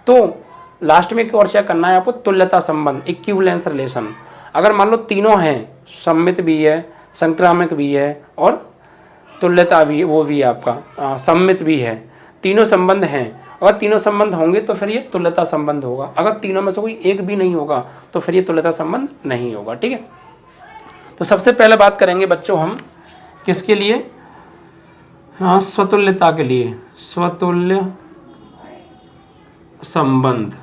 तो लास्ट में एक और चेक करना है आपको, तुल्यता संबंध, इक्विवेलेंस रिलेशन। अगर मान लो तीनों हैं, सम्मित भी है, संक्रामक भी है और तुल्यता भी, वो भी आपका सम्मित भी है, तीनों संबंध हैं, अगर तीनों संबंध होंगे तो फिर ये तुल्यता संबंध होगा। अगर तीनों में से कोई एक भी नहीं होगा तो फिर ये तुल्यता संबंध नहीं होगा। ठीक है, तो सबसे पहले बात करेंगे बच्चों हम किसके लिए, हाँ स्वतुल्यता के लिए, स्वतुल्य संबंध,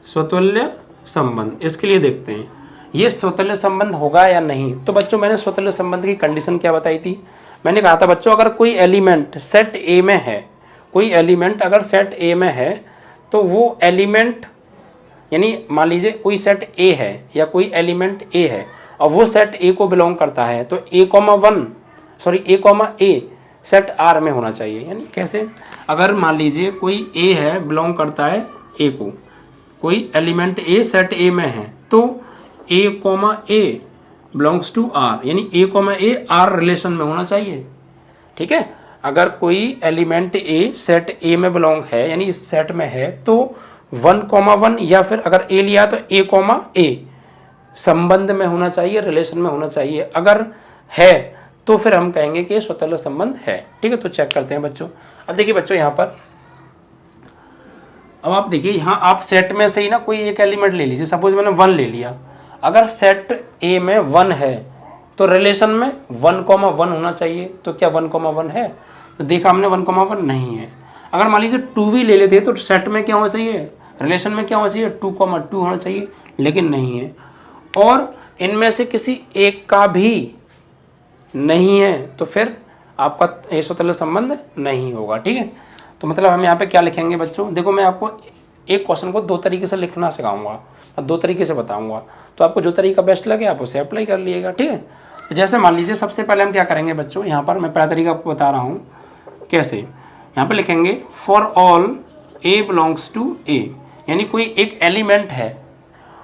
स्वतुल्य संबंध, इसके लिए देखते हैं ये स्वतुल्य संबंध होगा या नहीं। तो बच्चों मैंने स्वतुल्य संबंध की कंडीशन क्या बताई थी, मैंने कहा था बच्चों अगर कोई एलिमेंट सेट ए में है, कोई एलिमेंट अगर सेट ए में है तो वो एलिमेंट, यानी मान लीजिए कोई सेट ए है या कोई एलिमेंट ए है और वो सेट ए को बिलोंग करता है, तो ए सेट आर में होना चाहिए। यानी कैसे, अगर मान लीजिए कोई ए है बिलोंग करता है ए को, कोई एलिमेंट ए सेट ए में है, तो ए बिलोंग्स टू आर, यानी ए आर रिलेशन में होना चाहिए। ठीक है, अगर कोई एलिमेंट ए सेट ए में बिलोंग है, यानी इस सेट में है, तो 1,1 या फिर अगर ए लिया तो ए संबंध में होना चाहिए, रिलेशन में होना चाहिए। अगर है तो फिर हम कहेंगे कि ये स्वतंत्र संबंध है। ठीक है, तो चेक करते हैं बच्चों। अब देखिए बच्चों यहाँ पर, अब आप देखिए यहाँ आप सेट में से ही ना कोई एक एलिमेंट ले लीजिए। सपोज मैंने 1 ले लिया, अगर सेट ए में 1 है तो रिलेशन में 1,1 होना चाहिए। तो क्या 1,1 है? तो देखा हमने 1,1 नहीं है। अगर मान लीजिए 2 भी ले लेते हैं तो सेट में क्या होना चाहिए, रिलेशन में क्या होना चाहिए, 2,2 होना चाहिए, लेकिन नहीं है। और इनमें से किसी एक का भी नहीं है तो फिर आपका ये स्वतंत्र संबंध नहीं होगा। ठीक है, तो मतलब हम यहाँ पे क्या लिखेंगे बच्चों, देखो मैं आपको एक क्वेश्चन को 2 तरीके से लिखना सिखाऊंगा और 2 तरीके से बताऊंगा, तो आपको जो तरीका बेस्ट लगे आप उसे अप्लाई कर लीजिएगा। ठीक है, तो जैसे मान लीजिए सबसे पहले हम क्या करेंगे बच्चों, यहाँ पर मैं पहला तरीका आपको बता रहा हूँ कैसे। यहाँ पर लिखेंगे for all A belongs to a, यानी कोई एक एलिमेंट है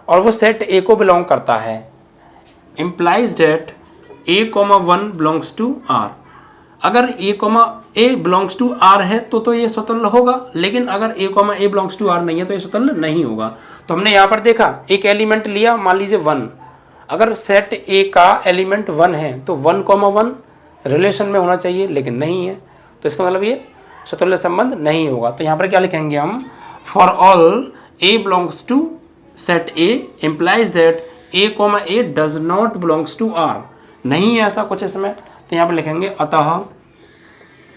और वो सेट ए को बिलोंग करता है, implies that A,1 belongs to R. अगर A, बिलोंग्स टू आर है तो ये स्वतंत्र होगा, लेकिन अगर A, बिलोंग्स टू आर नहीं है तो ये स्वतंत्र नहीं होगा। तो हमने यहाँ पर देखा एक एलिमेंट लिया, मान लीजिए 1, अगर सेट ए का एलिमेंट 1 है तो 1,1 रिलेशन में होना चाहिए, लेकिन नहीं है, तो इसका मतलब ये स्वतंत्र संबंध नहीं होगा। तो यहाँ पर क्या लिखेंगे हम, for all A belongs to set A implies that A, does not belongs to R. नहीं है ऐसा कुछ इसमें, तो यहाँ पर लिखेंगे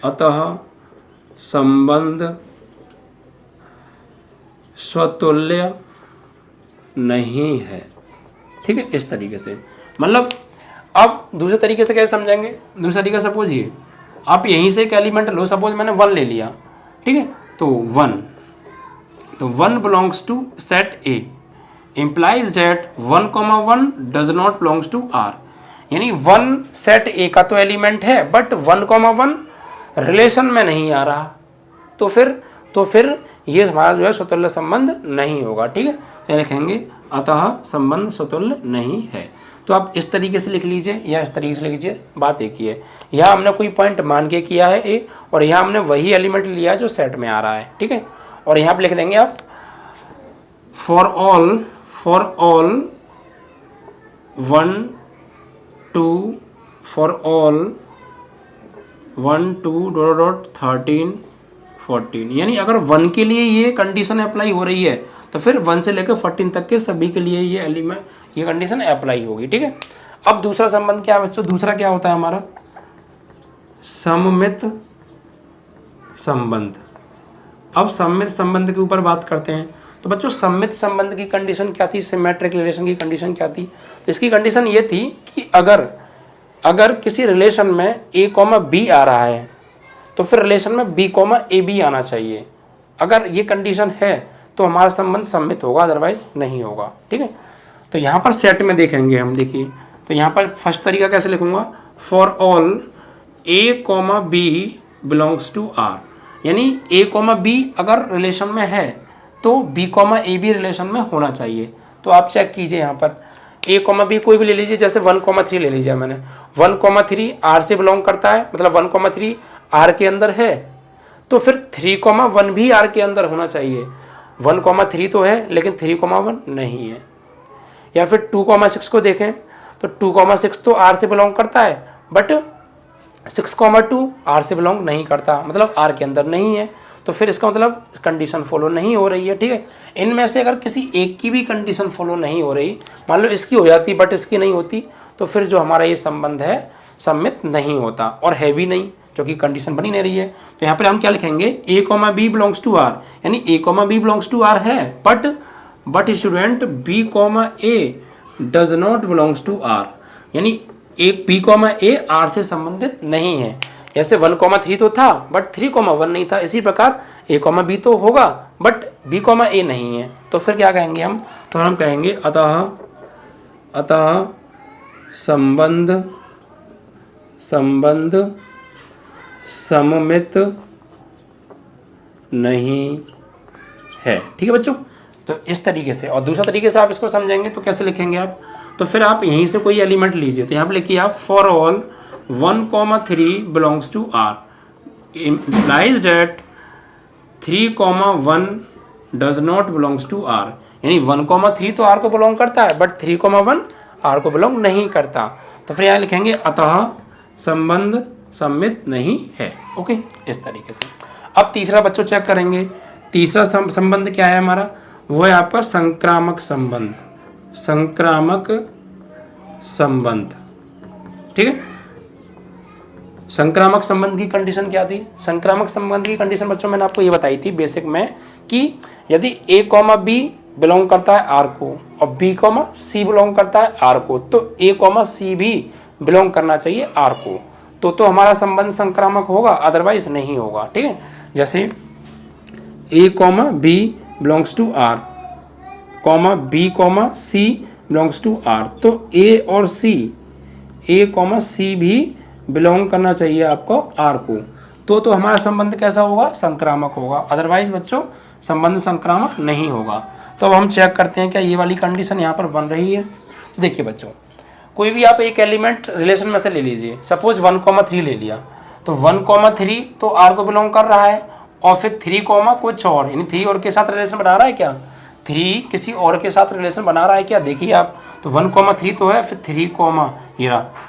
अतः संबंध स्वतुल्य नहीं है। ठीक है, इस तरीके से, मतलब अब दूसरे तरीके से कैसे समझेंगे, दूसरा तरीका सपोज ये आप यहीं से एक एलिमेंट लो, सपोज मैंने 1 ले लिया, ठीक है, तो 1 belongs to set A implies that 1,1 does not belongs to R, यानी 1 सेट ए का तो एलिमेंट है बट 1,1 रिलेशन में नहीं आ रहा, तो फिर ये हमारा जो है स्वतुल्य संबंध नहीं होगा। ठीक है, तो लिखेंगे अतः संबंध स्वतुल्य नहीं है। तो आप इस तरीके से लिख लीजिए या इस तरीके से लिख लीजिए, बात एक ही है। यहाँ हमने कोई पॉइंट मान के किया है ए, और यहाँ हमने वही एलिमेंट लिया जो सेट में आ रहा है। ठीक है, और यहाँ पे लिख देंगे आप फॉर ऑल 1, 2 13, 14, यानी अगर 1 के लिए ये कंडीशन अप्लाई हो रही है तो फिर 1 से लेकर 14 तक के सभी के लिए ये एलिमेंट ये कंडीशन अप्लाई होगी। ठीक है, अब दूसरा संबंध क्या है बच्चों, दूसरा क्या होता है हमारा, सममित संबंध। अब सममित संबंध के ऊपर बात करते हैं। तो बच्चों सममित संबंध की कंडीशन क्या थी, सिमेट्रिक रिलेशन की कंडीशन क्या थी, तो इसकी कंडीशन ये थी कि अगर किसी रिलेशन में A, B आ रहा है तो फिर रिलेशन में B, AB आना चाहिए। अगर ये कंडीशन है तो हमारा संबंध सममित होगा, अदरवाइज नहीं होगा। ठीक है, तो यहाँ पर सेट में देखेंगे हम, देखिए तो यहाँ पर फर्स्ट तरीका कैसे लिखूंगा, for all A, B belongs to R, यानी A, B अगर रिलेशन में है तो B, AB रिलेशन में होना चाहिए। तो आप चेक कीजिए यहाँ पर A, B कोई भी ले लीजिए, जैसे 1,3 ले लीजिए मैंने, 1,3 R से बिलोंग करता है, मतलब 1,3 R के अंदर है, तो फिर 3,1 भी R के अंदर होना चाहिए। 1,3 तो है लेकिन 3,1 नहीं है। या फिर 2,6 को देखें तो 2,6 तो R से बिलोंग करता है बट 6,2 R से बिलोंग नहीं करता, मतलब R के अंदर नहीं है, तो फिर इसका मतलब कंडीशन फॉलो नहीं हो रही है। ठीक है, इनमें से अगर किसी एक की भी कंडीशन फॉलो नहीं हो रही, मान लो इसकी हो जाती बट इसकी नहीं होती, तो फिर जो हमारा ये संबंध है सम्मित नहीं होता और है भी नहीं, जो कि कंडीशन बनी नहीं रही है। तो यहाँ पर हम क्या लिखेंगे, A, B belongs to R, यानी A, B belongs to R है but student B, A does not belongs to R, यानी B, A R से संबंधित नहीं है। जैसे 1,3 तो था बट 3,1 नहीं था, इसी प्रकार A, B तो होगा बट B, A नहीं है, तो फिर क्या कहेंगे हम, तो हम कहेंगे अतः संबंध सममित नहीं है। ठीक है बच्चों, तो इस तरीके से, और दूसरा तरीके से आप इसको समझेंगे तो कैसे लिखेंगे आप, तो फिर आप यहीं से कोई एलिमेंट लीजिए, तो यहाँ पे लिखिए आप for all 1,3 belongs to R implies that 3,1 does not belongs to R, यानी 1,3 तो R को बिलोंग करता है बट 3,1 R को बिलोंग नहीं करता। तो फिर यहाँ लिखेंगे अतः संबंध सम्मित नहीं है। ओके, इस तरीके से। अब तीसरा बच्चों चेक करेंगे। तीसरा संबंध क्या है हमारा, वो है आपका संक्रामक संबंध। संक्रामक संबंध, ठीक है। संक्रामक संबंध की कंडीशन क्या थी? संक्रामक संबंध की कंडीशन बच्चों मैंने आपको ये बताई थी बेसिक में कि यदि ए कॉमा बी बिलोंग करता है आर को और बी कॉमा सी बिलोंग करता है आर को, तो ए कॉमा सी भी बिलोंग करना चाहिए आर को, तो हमारा संबंध संक्रामक होगा, अदरवाइज नहीं होगा, ठीक है। जैसे a comma B belongs to R comma B comma C belongs to R, तो ए और सी, ए कॉमा सी भी बिलोंग करना चाहिए आपको आर को, तो हमारा संबंध कैसा होगा? संक्रामक होगा, अदरवाइज बच्चों संबंध संक्रामक नहीं होगा। तो अब हम चेक करते हैं क्या ये वाली कंडीशन यहाँ पर बन रही है। देखिए बच्चों, कोई भी आप एक एलिमेंट रिलेशन में से ले लीजिए, सपोज 1,3 ले लिया, तो 1,3 तो आर को बिलोंग कर रहा है, और फिर 3, कुछ और, यानी 3 और के साथ रिलेशन बना रहा है क्या? 3 किसी और के साथ रिलेशन बना रहा है क्या? देखिए आप, तो 1,3 तो है, फिर 3,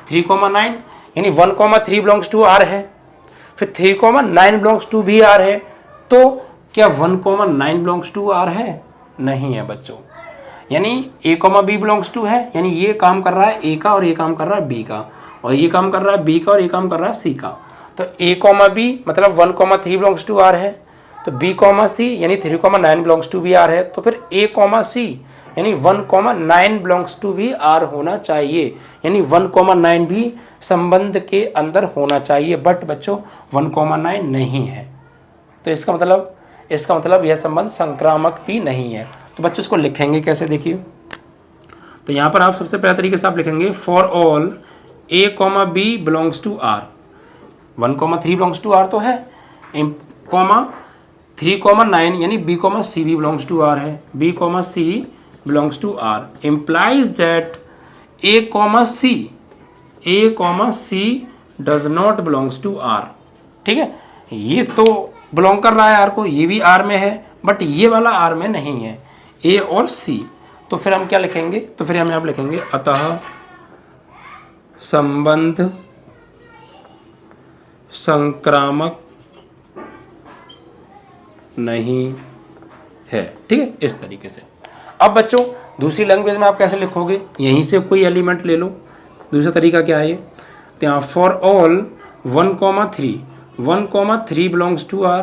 3,9, यानी 1,3 बिलोंग्स टू आर है, फिर 3,9 बिलोंग्स टू भी आर है, तो क्या 1,9 बिलोंग्स टू आर है? नहीं है बच्चों। यानी A comma B belongs to है, यानी ये काम कर रहा है ए का और ये काम कर रहा है बी का, और ये काम कर रहा है बी का और ये काम कर रहा है सी का। तो ए कॉमा बी मतलब 1,3 बिलोंग्स टू आर है, तो बी कॉमा सी यानी 3,9 बिलोंग्स टू बी आर है, तो फिर ए कॉमा सी यानी 1,9 बिलोंग्स टू भी आर होना चाहिए, यानी 1,9 भी संबंध के अंदर होना चाहिए, बट बच्चों 1,9 नहीं है, तो इसका मतलब यह संबंध संक्रामक भी नहीं है। तो बच्चों इसको लिखेंगे कैसे, देखिए। तो यहाँ पर आप सबसे पहले तरीके से आप लिखेंगे for all A comma B belongs to R, 1,3 belongs to R तो है, कॉमा 3,9 यानी बी कॉमा सी भी बिलोंग्स टू आर है, B comma C belongs to R, implies that A comma C does not belongs to R, ठीक है। ये तो belong कर रहा है आर को, ये भी आर में है, बट ये वाला आर में नहीं है, ए और सी, तो फिर हम क्या लिखेंगे? तो फिर हम यहाँ पे लिखेंगे अतः संबंध संक्रामक नहीं है, ठीक है, इस तरीके से। अब बच्चों दूसरी लैंग्वेज में आप कैसे लिखोगे? यहीं से कोई एलिमेंट ले लो। दूसरा तरीका क्या है? तो यहाँ for all 1,3 belongs to R,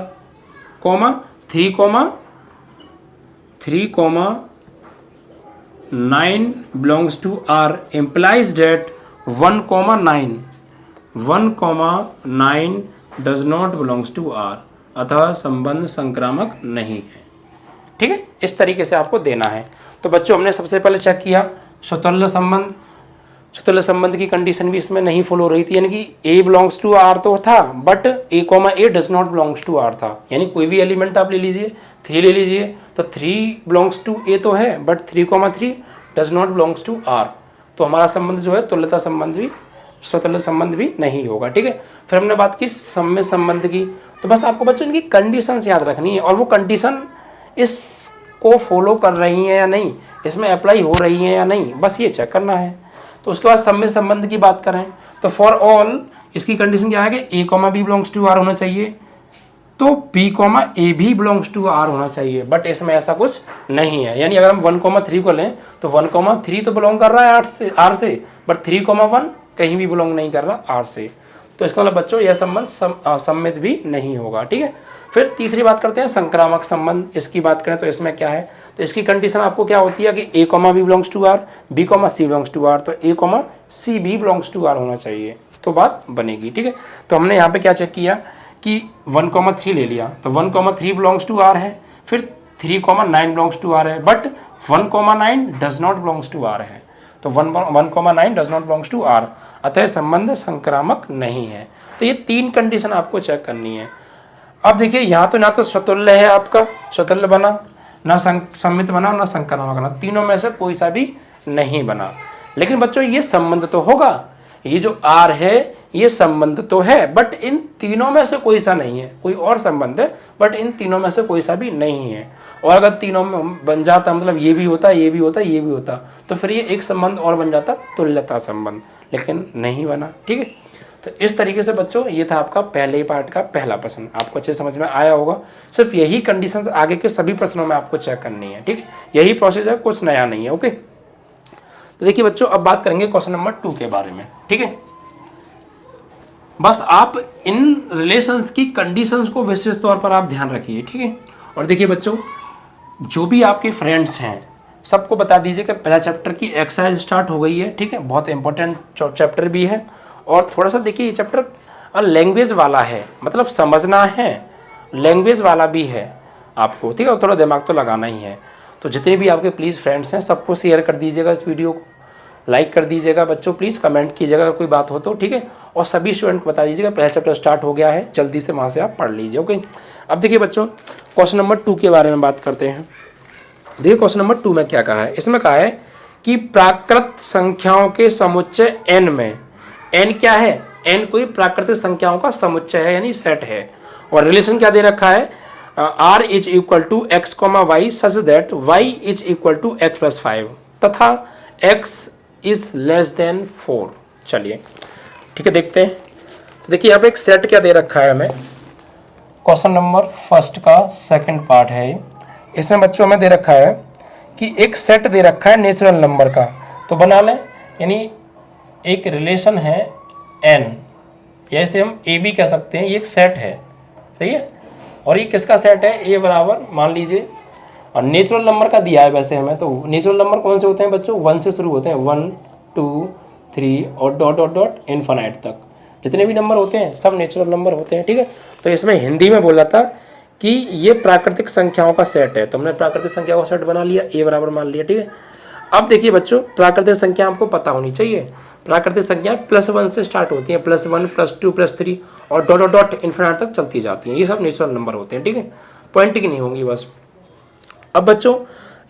comma 3,9 belongs to R, implies that 1,9 does not belongs to R, अतः संबंध संक्रामक नहीं है, ठीक है। इस तरीके से आपको देना है। तो बच्चों हमने सबसे पहले चेक किया स्वतुल्य संबंध। स्वतुल्य संबंध की कंडीशन भी इसमें नहीं फॉलो हो रही थी, यानी कि ए बिलोंग्स टू आर तो था, but A comma A does not belongs to R था, यानी कोई भी एलिमेंट आप ले लीजिए, 3 ले लीजिए, तो 3 बिलोंग्स टू ए तो है, but 3,3 does not belongs to R, तो हमारा संबंध जो है तुल्यता संबंध भी, स्वतुल्य संबंध भी नहीं होगा, ठीक है। फिर हमने बात की सम्य संबंध की। तो बस आपको बच्चों इनकी कंडीशंस याद रखनी है, और वो कंडीशन इसको फॉलो कर रही हैं या नहीं, इसमें अप्लाई हो रही हैं या नहीं, बस ये चेक करना है। तो उसके बाद सम्य संबंध की बात करें तो फॉर ऑल इसकी कंडीशन क्या है कि a comma B belongs to R होना चाहिए, तो बी कॉमा ए भी बिलोंग्स टू आर होना चाहिए, बट इसमें ऐसा कुछ नहीं है। यानी अगर हम 1,3 को लें तो 1,3 तो बिलोंग कर रहा है आर से, बट 3,1 कहीं भी बिलोंग नहीं कर रहा आर से, तो इसका मतलब बच्चों यह संबंध सम्मित भी नहीं होगा, ठीक है। फिर तीसरी बात करते हैं संक्रामक संबंध। इसकी बात करें तो इसमें क्या है, तो इसकी कंडीशन आपको क्या होती है कि a comma B belongs to R, B comma C belongs to R, तो ए कॉमा सी भी बिलोंग्स टू आर होना चाहिए, तो बात बनेगी, ठीक है। तो हमने यहाँ पे क्या चेक किया कि 1,3 ले लिया, तो 1,3 बिलोंग्स टू आर है, फिर 3,9 बिलोंग्स टू आर है, but 1,9 does not belongs to R है, तो 1,9 does not belongs to R, अतः संबंध संक्रामक नहीं है। तो ये 3 कंडीशन आपको चेक करनी है। अब देखिए यहाँ तो ना तो स्वतुल्य है, आपका स्वतुल्य बना, ना सम्मित बना, ना संक्रामक बना, तीनों में से कोई सा भी नहीं बना। लेकिन बच्चों ये संबंध तो होगा, ये जो आर है ये संबंध तो है, बट इन तीनों में से कोई सा नहीं है, कोई और संबंध है, बट इन तीनों में से कोई सा भी नहीं है। और अगर तीनों में बन जाता, मतलब ये भी होता, ये भी होता, ये भी होता, तो फिर ये एक संबंध और बन जाता तुल्यता संबंध, लेकिन नहीं बना, ठीक है। तो इस तरीके से बच्चों ये था आपका पहले ही पार्ट का पहला प्रश्न, आपको अच्छे समझ में आया होगा। सिर्फ यही कंडीशंस आगे के सभी प्रश्नों में आपको चेक करनी है, ठीक है, यही प्रोसेस है, कुछ नया नहीं है। ओके, तो देखिए बच्चों अब बात करेंगे क्वेश्चन नंबर 2 के बारे में, ठीक है। बस आप इन रिलेशंस की कंडीशंस को विशेष तौर पर आप ध्यान रखिए, ठीक है। और देखिए बच्चों, जो भी आपके फ्रेंड्स हैं सबको बता दीजिए कि पहला चैप्टर की एक्सरसाइज स्टार्ट हो गई है, ठीक है, बहुत इंपॉर्टेंट चैप्टर भी है। और थोड़ा सा देखिए ये चैप्टर लैंग्वेज वाला है, मतलब समझना है, लैंग्वेज वाला भी है आपको, ठीक है, और थोड़ा दिमाग तो लगाना ही है। तो जितने भी आपके प्लीज़ फ्रेंड्स हैं सबको शेयर कर दीजिएगा इस वीडियो को, लाइक कर दीजिएगा बच्चों, प्लीज़ कमेंट कीजिएगा अगर कोई बात हो तो, ठीक है। और सभी स्टूडेंट को बता दीजिएगा पहला चैप्टर स्टार्ट हो गया है, जल्दी से वहाँ से आप पढ़ लीजिए। ओके, अब देखिए बच्चों क्वेश्चन नंबर 2 के बारे में बात करते हैं। देखिए क्वेश्चन नंबर 2 में क्या कहा है, इसमें कहा है कि प्राकृत संख्याओं के समुच्चय n में, n क्या है, n कोई प्राकृतिक संख्याओं का समुच्चय है यानी सेट है, और रिलेशन क्या दे रखा है, r is equal to x, y such that y is equal to x plus 5 तथा x इज लेस देन 4। चलिए ठीक है, देखते हैं। तो देखिए यहाँ पे एक सेट क्या दे रखा है हमें, क्वेश्चन नंबर 1 का सेकंड पार्ट है। इसमें बच्चों हमें दे रखा है कि एक सेट दे रखा है नेचुरल नंबर का, तो बना लें, यानी एक रिलेशन है n, जैसे हम a भी कह सकते हैं, ये एक सेट है, सही है। और ये किसका सेट है, a बराबर मान लीजिए, और नेचुरल नंबर का दिया है वैसे हमें, तो नेचुरल नंबर कौन से होते हैं बच्चों, 1 से शुरू होते हैं, 1 2 3 और डॉट डॉट डॉट इन्फिनिट तक, जितने भी नंबर होते हैं सब नेचुरल नंबर होते हैं, ठीक है। तो इसमें हिंदी में बोला था कि ये प्राकृतिक संख्याओं का सेट है, तो हमने प्राकृतिक संख्याओं का सेट बना लिया, a बराबर मान लिया, ठीक है। अब देखिए बच्चों, प्राकृतिक संख्या आपको पता होनी चाहिए, प्राकृतिक संख्या +1 से स्टार्ट होती है, +1 +2 +3 और डॉट डॉट डॉट इन्फिनिट तक चलती जाती हैं, ये सब नेचुरल नंबर होते हैं, ठीक है, पॉइंट की नहीं होंगी बस। अब बच्चों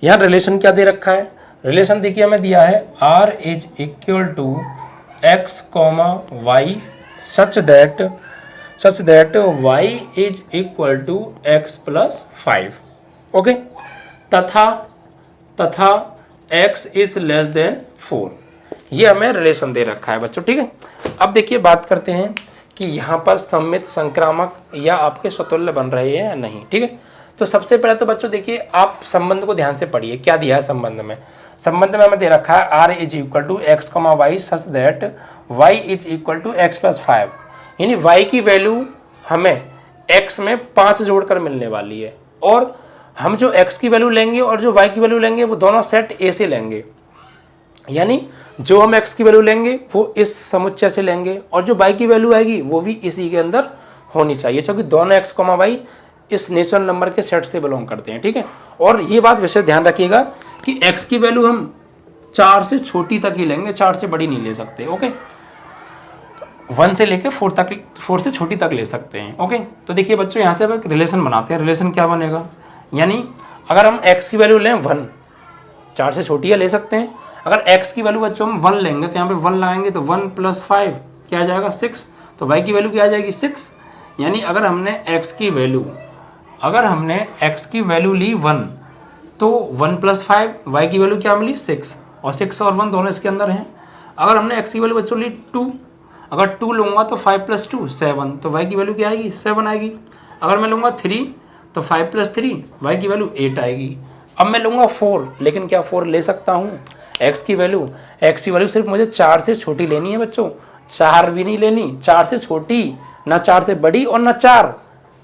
यहाँ रिलेशन क्या दे रखा है, रिलेशन देखिए हमें दिया है r is equal to x, y such that y is equal to x plus 5, okay, तथा x इज लेस देन 4, ये हमें रिलेशन दे रखा है बच्चों, ठीक है। अब देखिए बात करते हैं कि यहाँ पर सममित, संक्रामक या आपके स्वतुल्य बन रहे हैं या नहीं, ठीक है। तो सबसे पहले तो बच्चों देखिए आप संबंध को ध्यान से पढ़िए, क्या दिया है संबंध में, संबंध में हमें दे रखा है r is equal to x, y such that y is equal to x plus 5, यानी y की वैल्यू हमें x में 5 जोड़कर मिलने वाली है, और हम जो x की वैल्यू लेंगे और जो y की वैल्यू लेंगे वो दोनों सेट A से लेंगे, यानी जो हम x की वैल्यू लेंगे वो इस समुच्चय से लेंगे, और जो y की वैल्यू आएगी वो भी इसी के अंदर होनी चाहिए, क्योंकि दोनों x, y इस नेचुरल नंबर के सेट से बिलोंग करते हैं, ठीक है। और ये बात विशेष ध्यान रखिएगा कि x की वैल्यू हम 4 से छोटी तक ही लेंगे, 4 से बड़ी नहीं ले सकते, ओके। 1 से लेकर 4 तक, 4 से छोटी तक ले सकते हैं, ओके। तो देखिए बच्चों यहाँ से अब एक रिलेशन बनाते हैं, रिलेशन क्या बनेगा, यानी अगर हम x की वैल्यू लें 1, 4 से छोटी है ले सकते हैं, अगर x की वैल्यू बच्चों हम 1 लेंगे तो यहाँ पे 1 लगाएंगे तो 1 प्लस 5 क्या आ जाएगा 6, तो y की वैल्यू क्या आ जाएगी 6, यानी अगर हमने x की वैल्यू ली 1 तो 1 प्लस 5, y की वैल्यू क्या मिली 6, और 6 और 1 दोनों इसके अंदर हैं। अगर हमने x की वैल्यू बच्चों ली 2, अगर 2 लूँगा तो 5 प्लस 2 7, तो y की वैल्यू क्या आएगी 7 आएगी। अगर मैं लूँगा 3 तो 5 प्लस 3 y की वैल्यू 8 आएगी। अब मैं लूँगा 4, लेकिन क्या 4 ले सकता हूँ, x की वैल्यू सिर्फ मुझे 4 से छोटी लेनी है बच्चों, 4 भी नहीं लेनी, 4 से छोटी, ना 4 से बड़ी और ना 4,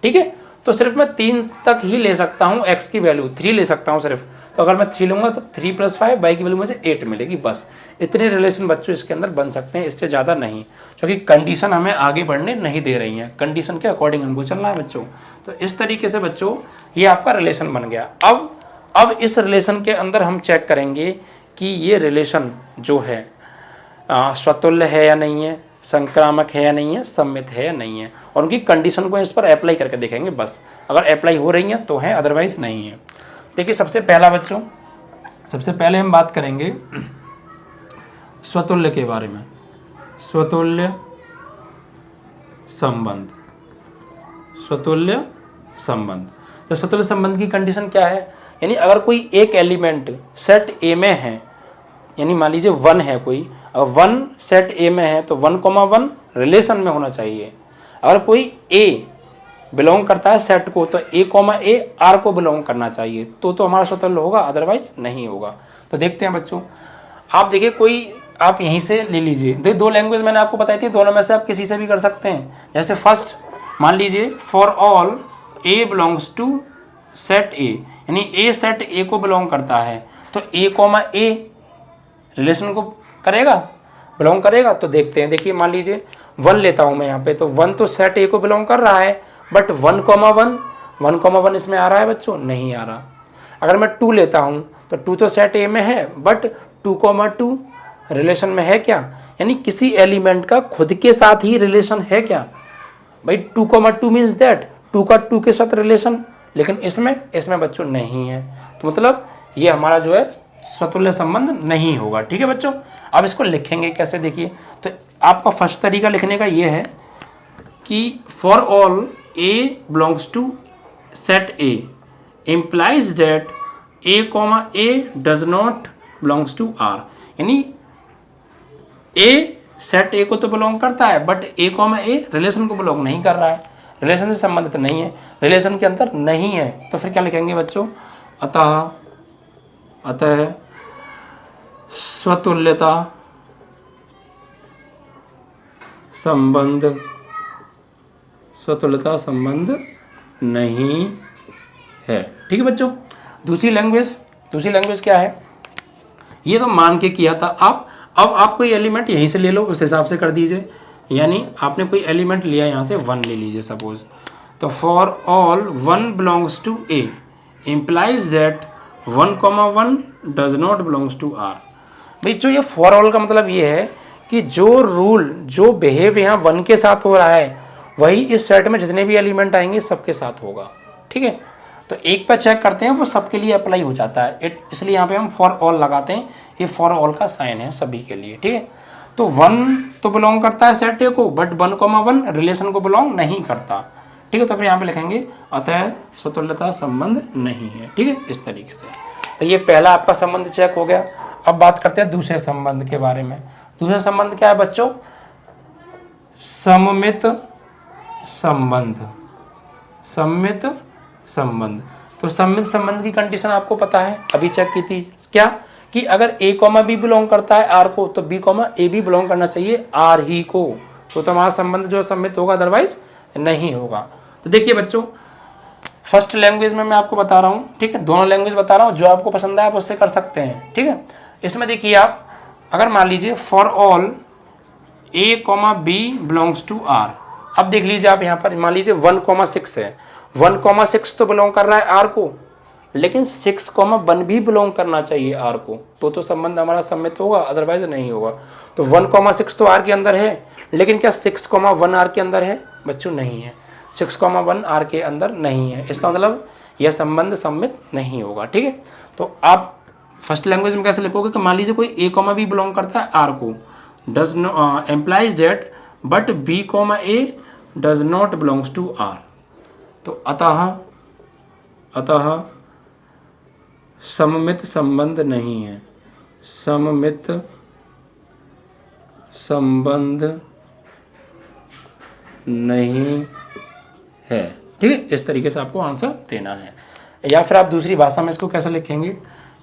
ठीक है। तो सिर्फ मैं 3 तक ही ले सकता हूँ, x की वैल्यू 3 ले सकता हूँ सिर्फ, तो अगर मैं 3 लूँगा तो 3 प्लस 5 y की वैल्यू मुझे 8 मिलेगी, बस इतने रिलेशन बच्चों इसके अंदर बन सकते हैं, इससे ज़्यादा नहीं, क्योंकि कंडीशन हमें आगे बढ़ने नहीं दे रही हैं, कंडीशन के अकॉर्डिंग हमको चलना है बच्चों। तो इस तरीके से बच्चों ये आपका रिलेशन बन गया। अब इस रिलेशन के अंदर हम चेक करेंगे कि ये रिलेशन जो है स्वतुल्य है या नहीं है, संक्रामक है या नहीं है, सममित है या नहीं है, और उनकी कंडीशन को इस पर अप्लाई करके देखेंगे बस, अगर अप्लाई हो रही हैं तो है, अदरवाइज नहीं है। देखिए सबसे पहले हम बात करेंगे स्वतुल्य के बारे में, स्वतुल्य संबंध। तो स्वतुल्य संबंध की कंडीशन क्या है, यानी अगर कोई एक एलिमेंट सेट ए में है, यानी मान लीजिए 1 है कोई, अगर 1 सेट ए में है तो 1, 1 रिलेशन में होना चाहिए। अगर कोई ए बिलोंग करता है सेट को तो ए कॉमा ए आर को बिलोंग करना चाहिए, तो हमारा स्वतंत्र होगा, अदरवाइज नहीं होगा। तो देखते हैं बच्चों, आप देखिए कोई आप यहीं से ले लीजिए। देखिए 2 लैंग्वेज मैंने आपको बताई थी, दोनों में से आप किसी से भी कर सकते हैं। जैसे फर्स्ट मान लीजिए for all A belongs to set A, यानी ए सेट ए को बिलोंग करता है, तो ए कॉमा ए रिलेशन को करेगा, बिलोंग करेगा। तो देखते हैं, देखिए मान लीजिए 1 लेता हूँ मैं यहाँ पे, तो 1 तो सेट ए को बिलोंग कर रहा है, बट 1,1 इसमें आ रहा है बच्चों, नहीं आ रहा। अगर मैं 2 लेता हूँ तो 2 तो सेट ए में है, बट 2,2 रिलेशन में है क्या, यानी किसी एलिमेंट का खुद के साथ ही रिलेशन है क्या भाई। 2,2 मीन्स दैट 2 का 2 के साथ रिलेशन, लेकिन इसमें बच्चों नहीं है। तो मतलब ये हमारा जो है स्वतुल्य संबंध नहीं होगा। ठीक है बच्चों, अब इसको लिखेंगे कैसे, देखिए। तो आपका फर्स्ट तरीका लिखने का ये है कि for all A belongs to set A implies that a comma a does not belongs to R, यानी a सेट ए को तो बिलोंग करता है, but A comma a relation को बिलोंग नहीं कर रहा है, रिलेशन से संबंधित नहीं है, रिलेशन के अंदर नहीं है। तो फिर क्या लिखेंगे बच्चों, अतः स्वतुल्यता संबंध नहीं है। ठीक है बच्चों। दूसरी लैंग्वेज क्या है, ये तो मान के किया था आप। अब आप कोई एलिमेंट यहीं से ले लो, उस हिसाब से कर दीजिए। यानी आपने कोई एलिमेंट लिया, यहाँ से 1 ले लीजिए सपोज, तो for all 1 belongs to A implies that 1,1 does not belongs to R. भाई जो ये फॉर ऑल का मतलब ये है कि जो रूल जो बिहेव यहाँ 1 के साथ हो रहा है वही इस सेट में जितने भी एलिमेंट आएंगे सबके साथ होगा। ठीक है, तो एक पर चेक करते हैं वो सबके लिए अप्लाई हो जाता है, इसलिए यहाँ पे हम फॉर ऑल लगाते हैं। ये फॉर ऑल का साइन है सभी के लिए। ठीक है, तो 1 तो बिलोंग करता है सेट ए को, बट 1,1 रिलेशन को बिलोंग नहीं करता। ठीक है, तो फिर यहाँ पे लिखेंगे अतः स्वतुल्यता संबंध नहीं है। ठीक है, इस तरीके से। तो ये पहला आपका संबंध चेक हो गया। अब बात करते हैं दूसरे संबंध के बारे में। दूसरा संबंध क्या है बच्चों, सममित संबंध। तो सममित संबंध की कंडीशन आपको पता है, अभी चेक की थी क्या, कि अगर a कॉमा बी बिलोंग करता है r को, तो b कॉमा ए भी बिलोंग करना चाहिए r ही को, तो हमारा संबंध जो सममित होगा, अदरवाइज नहीं होगा। तो देखिए बच्चों, फर्स्ट लैंग्वेज में मैं आपको बता रहा हूँ। ठीक है, दोनों लैंग्वेज बता रहा हूँ, जो आपको पसंद है आप उससे कर सकते हैं। ठीक है, इसमें देखिए आप अगर मान लीजिए for all a comma B belongs to r, अब देख लीजिए आप यहाँ पर मान लीजिए 1,6 है, 1,6 तो बिलोंग कर रहा है r को, लेकिन 6,1 भी बिलोंग करना चाहिए r को, तो संबंध हमारा सम्मित होगा, अदरवाइज नहीं होगा। तो 1,6 तो r के अंदर है, लेकिन क्या 6,1 r के अंदर है बच्चों, नहीं है। 6,1 r के अंदर नहीं है, इसका मतलब यह संबंध सम्मित नहीं होगा। ठीक है, तो आप फर्स्ट लैंग्वेज में कैसे लिखोगे कि मान लीजिए कोई a कॉमा बी बिलोंग करता है r को, does implies that but b comma A does not belongs to r। तो अतः सममित संबंध नहीं है, सममित संबंध नहीं है। ठीक है, इस तरीके से आपको आंसर देना है। या फिर आप दूसरी भाषा में इसको कैसे लिखेंगे,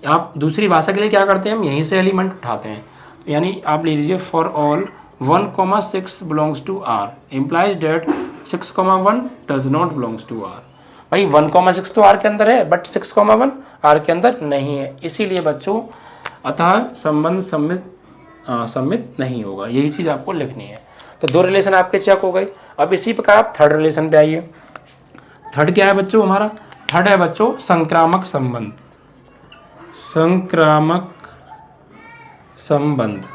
आप दूसरी भाषा के लिए क्या करते हैं, हम यहीं से एलिमेंट उठाते हैं। तो यानी आप ले लीजिए for all 1,6 belongs to r implies that 6,1 does not belongs to r। भाई 1,6 तो r के अंदर है, बट 6,1 r के अंदर नहीं है, इसीलिए बच्चों अतः संबंध सम्मित नहीं होगा। यही चीज़ आपको लिखनी है। तो 2 रिलेशन आपके चेक हो गए। अब इसी प्रकार आप थर्ड रिलेशन पे आइए। थर्ड क्या है बच्चों हमारा, थर्ड है बच्चों संक्रामक संबंध। संक्रामक संबंध,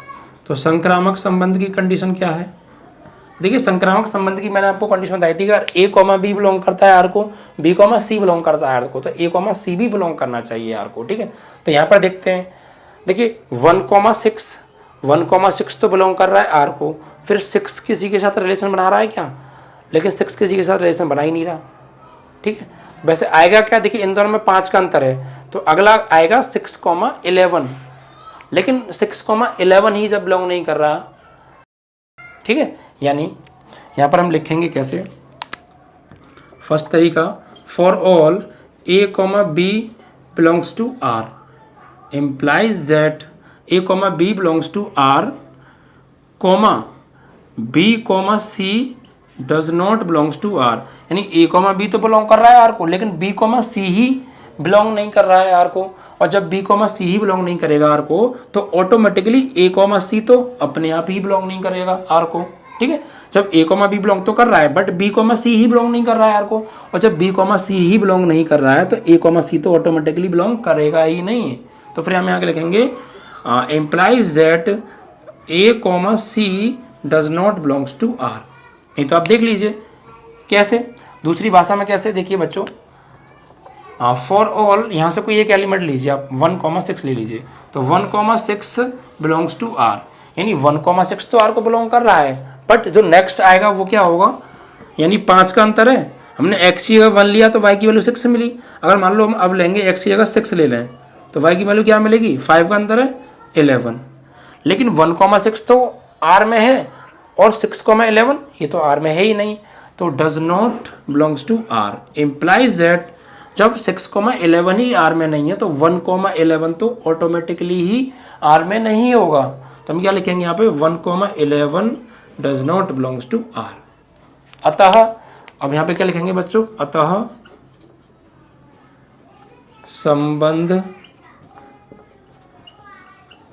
तो संक्रामक संबंध की कंडीशन क्या है, देखिए संक्रामक संबंध की मैंने आपको कंडीशन बताई थी कि अगर a कॉमा बी बिलोंग करता है r को, b कॉमा सी बिलोंग करता है r को, तो a कॉमा सी भी बिलोंग करना चाहिए r को। ठीक है, तो यहाँ पर देखते हैं, देखिए 1,6 तो बिलोंग कर रहा है r को, फिर 6 किसी के साथ रिलेशन बना रहा है क्या, लेकिन 6 किसी के साथ रिलेशन बना ही नहीं रहा। ठीक है, वैसे आएगा क्या, देखिए इन दोनों में 5 का अंतर है, तो अगला आएगा 6,11, लेकिन 6,11 ही जब बिलोंग नहीं कर रहा। ठीक है, यानी यहाँ पर हम लिखेंगे कैसे, फर्स्ट तरीका, for all A comma B belongs to R implies that A comma B belongs to R comma B comma C does not belongs to R. यानी ए कॉमा बी तो बिलोंग कर रहा है आर को, लेकिन B comma C ही belong नहीं कर रहा है आर को। और जब बी कॉमा सी ही बिलोंग नहीं करेगा आर को, तो ऑटोमेटिकली ए कॉमा सी तो अपने आप ही बिलोंग नहीं करेगा आर को। ठीक है, जब ए कॉमा बी बिलोंग तो कर रहा है, बट बी कॉमा सी ही बिलोंग नहीं कर रहा है आर को। और जब बी कॉमा सी ही बिलोंग नहीं कर रहा है, तो ए कॉमा सी तो ऑटोमेटिकली बिलोंग करेगा ही नहीं। तो फिर हम यहाँ के लिखेंगे implies that A comma C does not belongs to R. नहीं तो आप देख लीजिए कैसे, दूसरी भाषा में कैसे, देखिए बच्चों, फॉर ऑल यहाँ से कोई एक एलिमेंट लीजिए आप, 1,6 ले लीजिए, तो 1,6 बिलोंग्स टू आर। यानी 1,6 तो आर को बिलोंग कर रहा है, बट जो नेक्स्ट आएगा वो क्या होगा, यानी 5 का अंतर है। हमने x की जगह 1 लिया तो y की वैल्यू 6 मिली। अगर मान लो हम अब लेंगे x की जगह 6 ले लें, तो y की वैल्यू क्या मिलेगी, 5 का अंतर है 11। लेकिन 1,6 तो आर में है और 6,11 ये तो आर में है ही नहीं, तो does not belongs to R implies that जब 6,11 ही आर में नहीं है, तो 1,11 तो ऑटोमेटिकली ही आर में नहीं होगा। तो हम क्या लिखेंगे यहाँ पे, 1,11 does not belongs to R. अतः अब यहाँ पे क्या लिखेंगे बच्चों, अतः संबंध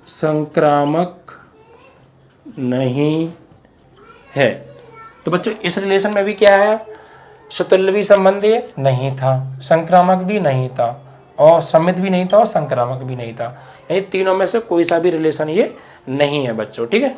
संक्रामक नहीं है। तो बच्चों इस रिलेशन में भी क्या है, सुतुल्य भी संबंधी नहीं था, संक्रामक भी नहीं था, और समित भी नहीं था, और संक्रामक भी नहीं था। यानी तीनों में से कोई सा भी रिलेशन ये नहीं है बच्चों। ठीक है,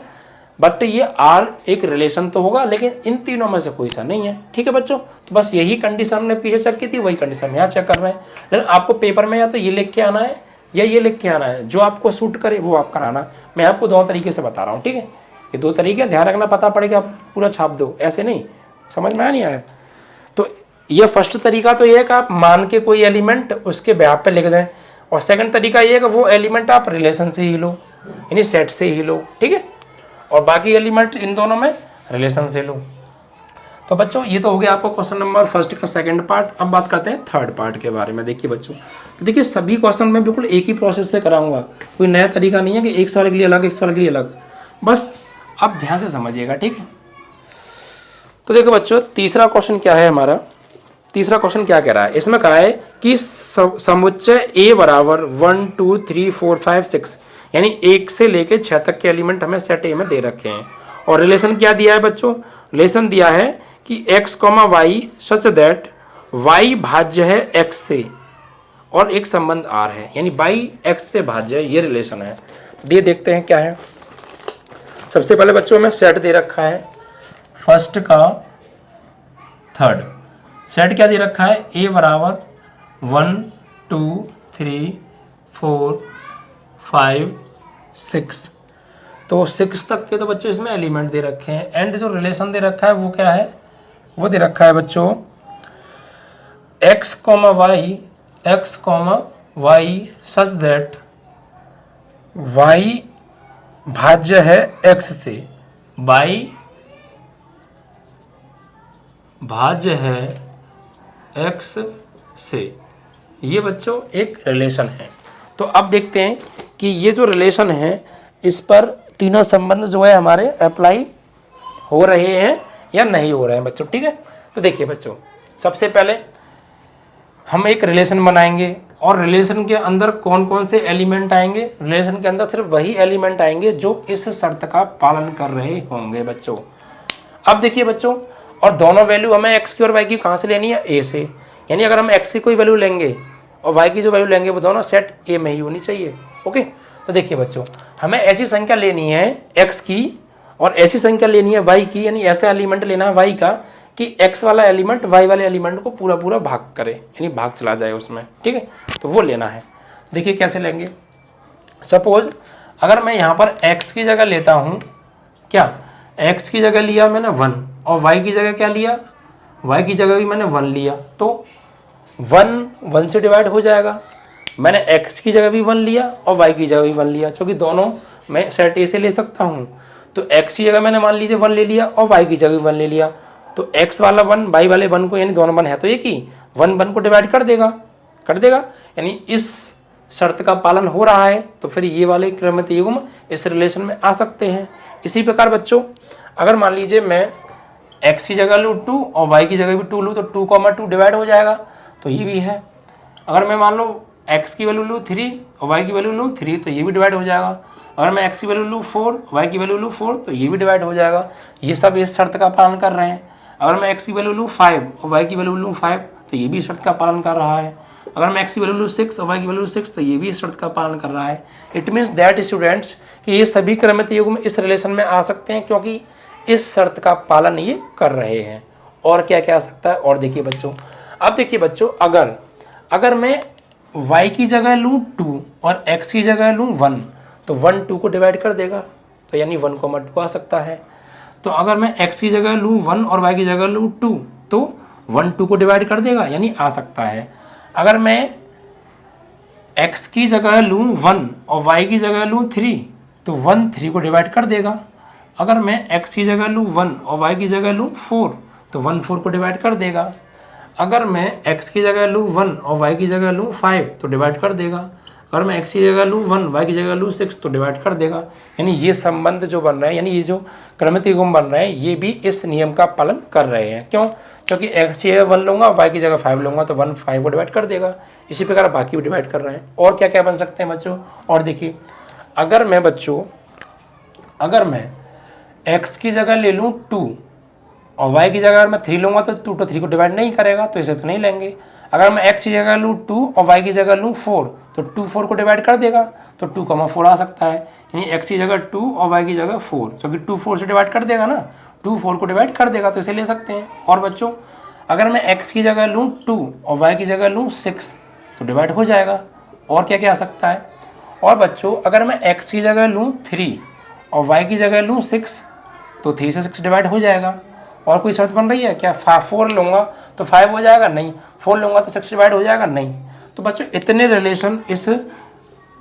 बट ये आर एक रिलेशन तो होगा, लेकिन इन तीनों में से कोई सा नहीं है। ठीक है बच्चों, तो बस यही कंडीशन हमने पीछे चेक की थी, वही कंडीशन यहाँ चेक कर रहे हैं। लेकिन आपको पेपर में या तो ये लिख के आना है या ये लिख के आना है, जो आपको सूट करे वो आप कराना। मैं आपको 2 तरीके से बता रहा हूँ। ठीक है, ये 2 तरीके ध्यान रखना, पता पड़ेगा आप पूरा छाप दो, ऐसे नहीं। समझ में आया नहीं आया? तो ये फर्स्ट तरीका तो ये है कि आप मान के कोई एलिमेंट उसके ब्याह पे लिख दें, और सेकंड तरीका ये है कि वो एलिमेंट आप रिलेशन से ही लो, यानी सेट से ही लो। ठीक है, और बाकी एलिमेंट इन दोनों में रिलेशन से लो। तो बच्चों ये तो हो गया आपको क्वेश्चन नंबर फर्स्ट का सेकंड पार्ट। अब बात करते हैं थर्ड पार्ट के बारे में। देखिए बच्चों, तो देखिए सभी क्वेश्चन मैं बिल्कुल एक ही प्रोसेस से कराऊंगा, कोई नया तरीका नहीं है कि एक साल के लिए अलग, एक साल के लिए अलग। बस आप ध्यान से समझिएगा। ठीक है, तो देखो बच्चों तीसरा क्वेश्चन क्या है हमारा, तीसरा क्वेश्चन क्या कह रहा है, इसमें कहा है कि समुच्चय A बराबर 1 2 3 4 5 6 यानी 1 से लेके 6 तक के एलिमेंट हमें सेट ए में दे रखे हैं। और रिलेशन क्या दिया है बच्चों, रिलेशन दिया है कि x, y such that y भाज्य है x से और एक संबंध r है, यानी y x से भाज्य है, ये रिलेशन है। देखते हैं क्या है। सबसे पहले बच्चों में सेट दे रखा है फर्स्ट का थर्ड। सेट क्या दे रखा है, a बराबर 1 2 3 4 5 6, तो 6 तक के तो बच्चों इसमें एलिमेंट दे रखे हैं। एंड जो रिलेशन दे रखा है वो क्या है, वो दे रखा है बच्चों x, y such that y भाज्य है x से, y भाज्य है x से, ये बच्चों एक रिलेशन है। तो अब देखते हैं कि ये जो रिलेशन है इस पर तीनों संबंध जो है हमारे अप्लाई हो रहे हैं या नहीं हो रहे हैं बच्चों। ठीक है, तो देखिए बच्चों सबसे पहले हम एक रिलेशन बनाएंगे, और रिलेशन के अंदर कौन कौन से एलिमेंट आएंगे, रिलेशन के अंदर सिर्फ वही एलिमेंट आएंगे जो इस शर्त का पालन कर रहे होंगे बच्चों। अब देखिए बच्चों, और दोनों वैल्यू हमें x की और y की कहाँ से लेनी है, a से। यानी अगर हम x की कोई वैल्यू लेंगे और y की जो वैल्यू लेंगे वो दोनों सेट a में ही होनी चाहिए। ओके, तो देखिए बच्चों हमें ऐसी संख्या लेनी है x की और ऐसी संख्या लेनी है y की, यानी ऐसा एलिमेंट लेना है y का कि x वाला एलिमेंट y वाले एलिमेंट को पूरा पूरा भाग करे, यानी भाग चला जाए उसमें। ठीक है, तो वो लेना है। देखिए कैसे लेंगे। सपोज अगर मैं यहाँ पर x की जगह लेता हूँ, क्या x की जगह लिया मैंने 1 और y की जगह क्या लिया, y की जगह भी मैंने 1 लिया, तो 1 से डिवाइड हो जाएगा। मैंने x की जगह भी 1 लिया और y की जगह भी 1 लिया, क्योंकि दोनों मैं सेट ए से ले सकता हूँ, तो x की जगह मैंने मान लीजिए 1 ले लिया और y की जगह 1 ले लिया, तो x वाला 1 y वाले 1 को, यानी दोनों 1 है तो एक ही 1 को डिवाइड कर देगा, यानी इस शर्त का पालन हो रहा है, तो फिर ये वाले क्रमित युग्म इस रिलेशन में आ सकते हैं। इसी प्रकार बच्चों अगर मान लीजिए मैं x की जगह लूँ 2 और y की जगह भी 2 लूँ, तो 2,2 डिवाइड हो जाएगा, तो ये भी है। अगर मैं मान लो x की वैल्यू लूँ 3 और y की वैल्यू लूँ 3, तो ये भी डिवाइड हो जाएगा। अगर मैं x की वैल्यू लूँ 4, y की वैल्यू लूँ 4, तो ये भी डिवाइड हो जाएगा। ये सब इस शर्त का पालन कर रहे हैं। अगर मैं x की वैल्यू लूँ 5 और y की वैल्यू लूँ 5, तो ये भी शर्त का पालन कर रहा है। अगर मैं x की वैल्यू लूँ 6 और y की वैल्यू 6, तो ये भी शर्त का पालन कर रहा है। इट मीन्स दैट स्टूडेंट्स कि ये सभी क्रमित युग्म इस रिलेशन में आ सकते हैं, क्योंकि इस शर्त का पालन ये कर रहे हैं। और क्या क्या आ सकता है, और देखिए बच्चों, अब देखिए बच्चों, अगर मैं y की जगह लूँ 2 और x की जगह लूँ 1, तो 1 2 को डिवाइड कर देगा, तो यानी 1,2 आ सकता है। तो अगर मैं x की जगह लूँ 1 और y की जगह लूँ 2, तो 1 2 को डिवाइड कर देगा, यानी आ सकता है। अगर मैं x की जगह लूँ 1 और y की जगह लूँ 3, तो 1 3 को डिवाइड कर देगा। अगर मैं x की जगह लूँ 1 और y की जगह लूँ 4, तो 1 4 को डिवाइड कर देगा। अगर मैं x की जगह लूँ 1 और y की जगह लूँ 5, तो डिवाइड कर देगा। अगर मैं x की जगह लूँ 1, y की जगह लूँ 6, तो डिवाइड कर देगा। यानी ये संबंध जो बन रहे हैं, यानी ये जो क्रमित युग्म बन रहे हैं, ये भी इस नियम का पालन कर रहे हैं। क्यों? क्योंकि x की जगह 1 लूँगा, y की जगह 5 लूँगा, तो 1 5 को डिवाइड कर देगा। इसी प्रकार बाकी भी डिवाइड कर रहे हैं। और क्या क्या बन सकते हैं बच्चों, और देखिए, अगर मैं x की जगह ले लूँ 2 और y की जगह अगर मैं 3 लूँगा, तो 2 तो 3 को डिवाइड नहीं करेगा, तो इसे तो नहीं लेंगे। अगर मैं x की जगह लूँ 2 और y की जगह लूँ 4, तो 2 4 को डिवाइड कर देगा, तो 2,4 आ सकता है। यानी x की जगह 2 और y की जगह 4, क्योंकि 2 4 से डिवाइड कर देगा ना, 2 4 को डिवाइड कर देगा, तो इसे ले सकते हैं। और बच्चों अगर मैं x की जगह लूँ 2 और y की जगह लूँ 6, तो डिवाइड हो जाएगा। और क्या क्या आ सकता है, और बच्चों अगर मैं x की जगह लूँ 3 और y की जगह लूँ 6, तो 3 से 6 डिवाइड हो जाएगा। और कोई शर्त बन रही है क्या? 4 लूँगा तो 5 हो जाएगा? नहीं। 4 लूँगा तो 6 डिवाइड हो जाएगा? नहीं। तो बच्चों इतने रिलेशन इस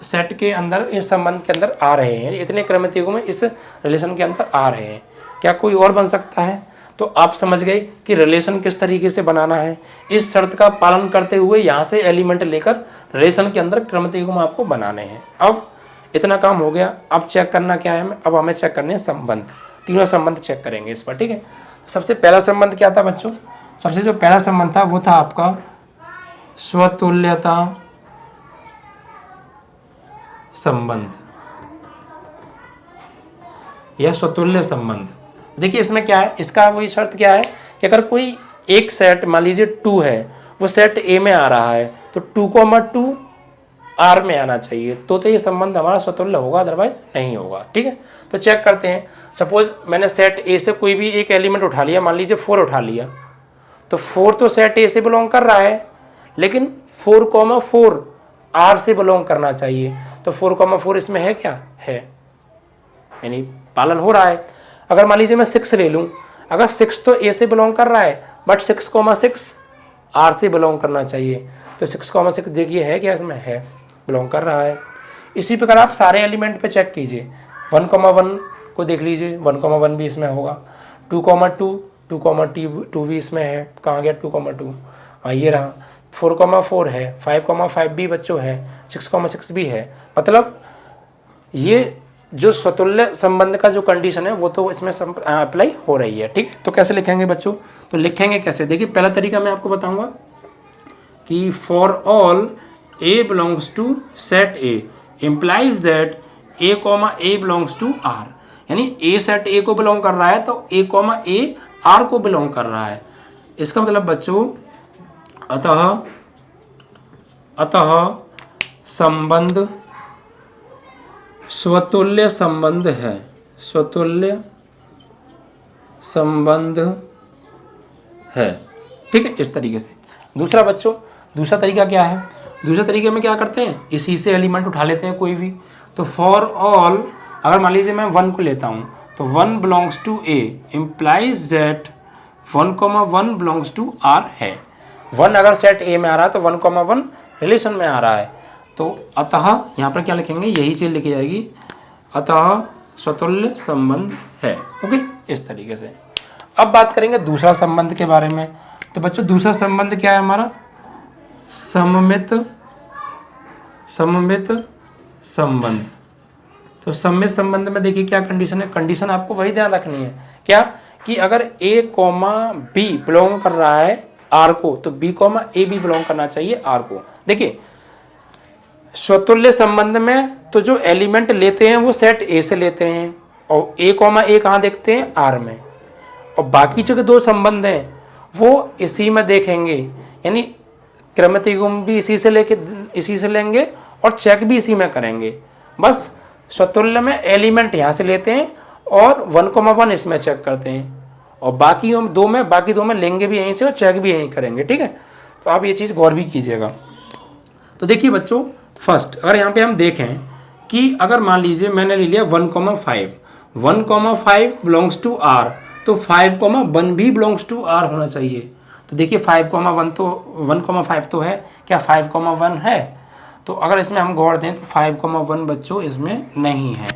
सेट के अंदर, इस संबंध के अंदर आ रहे हैं, इतने क्रमित युग्म में इस रिलेशन के अंदर आ रहे हैं। क्या कोई और बन सकता है? तो आप समझ गए कि रिलेशन किस तरीके से बनाना है। इस शर्त का पालन करते हुए यहाँ से एलिमेंट लेकर रिलेशन के अंदर क्रमित युग्म आपको बनाने हैं। अब इतना काम हो गया। अब चेक करना क्या है, अब हमें चेक करने हैं संबंध। तीनों संबंध चेक करेंगे इस पर, ठीक है। सबसे पहला संबंध क्या था बच्चों? सबसे जो पहला संबंध था वो था आपका स्वतुल्यता संबंध या स्वतुल्य संबंध। देखिए इसमें क्या है, इसका वही शर्त क्या है कि अगर कोई एक सेट मान लीजिए 2 है, वो सेट ए में आ रहा है, तो 2,2 आर में आना चाहिए, तो ये संबंध हमारा स्वतुल्य होगा, अदरवाइज नहीं होगा। ठीक है, तो चेक करते हैं। सपोज मैंने सेट ए से कोई भी एक एलिमेंट उठा लिया, मान लीजिए 4 उठा लिया, तो 4 तो सेट ए से बिलोंग कर रहा है, लेकिन 4,4 आर से बिलोंग करना चाहिए। तो 4,4 इसमें है क्या? है, यानी पालन हो रहा है। अगर मान लीजिए मैं 6 ले लूँ, अगर 6 तो ए से बिलोंग कर रहा है, बट 6,6 आर से बिलोंग करना चाहिए, तो 6,6 देखिए है क्या? इसमें है, बिलोंग कर रहा है। इसी प्रकार आप सारे एलिमेंट पे चेक कीजिए। 1,1 को देख लीजिए, 1,1 भी इसमें होगा। 2,2 भी इसमें है। कहाँ गया 2,2? हाँ ये रहा। 4,4 है, 5,5 भी बच्चों है, 6,6 भी है। मतलब ये जो स्वतुल्य संबंध का जो कंडीशन है वो तो इसमें अप्लाई हो रही है। ठीक है, तो कैसे लिखेंगे बच्चों? तो लिखेंगे कैसे, देखिए पहला तरीका मैं आपको बताऊंगा कि for all A belongs to set A implies that A, A belongs to R। यानी A सेट A को बिलोंग कर रहा है, तो A, A R को बिलोंग कर रहा है। इसका मतलब बच्चों अतः संबंध स्वतुल्य संबंध है, स्वतुल्य संबंध है। ठीक है, इस तरीके से। दूसरा बच्चों, दूसरा तरीका क्या है? दूसरे तरीके में क्या करते हैं, इसी से एलिमेंट उठा लेते हैं कोई भी। तो फॉर ऑल, अगर मान लीजिए मैं 1 को लेता हूँ, तो 1 belongs to A implies that 1,1 belongs to R है। 1 अगर सेट ए में आ रहा है, तो 1,1 रिलेशन में आ रहा है। तो अतः यहाँ पर क्या लिखेंगे, यही चीज़ लिखी जाएगी। अतः स्वतुल्य संबंध है। ओके, इस तरीके से। अब बात करेंगे दूसरा संबंध के बारे में। तो बच्चों दूसरा संबंध क्या है हमारा? सममित संबंध। तो सममित संबंध में देखिए क्या कंडीशन है। कंडीशन आपको वही ध्यान रखनी है, क्या कि अगर a कॉमा बी बिलोंग कर रहा है R को, तो b कॉमा ए भी बिलोंग करना चाहिए R को। देखिए स्वतुल्य संबंध में तो जो एलिमेंट लेते हैं वो सेट A से लेते हैं, और a कॉमा ए कहाँ देखते हैं? R में। और बाकी जो दो संबंध हैं वो इसी में देखेंगे, यानी क्रमितियुग्म भी इसी से लेंगे और चेक भी इसी में करेंगे। बस स्वतुल्य में एलिमेंट यहाँ से लेते हैं और 1,1 इसमें चेक करते हैं, और बाकी दो में लेंगे भी यहीं से और चेक भी यहीं करेंगे। ठीक है, तो आप ये चीज़ गौर भी कीजिएगा। तो देखिए बच्चों, फर्स्ट अगर यहाँ पे हम देखें कि अगर मान लीजिए मैंने ले लिया 1,5, 1,5 बिलोंग्स टू R, तो 5,1 भी बिलोंग्स टू R होना चाहिए। तो देखिए 5,1 तो 1,5 तो है, क्या 5,1 है? तो अगर इसमें हम गौर दें तो 5,1 बच्चों इसमें नहीं है।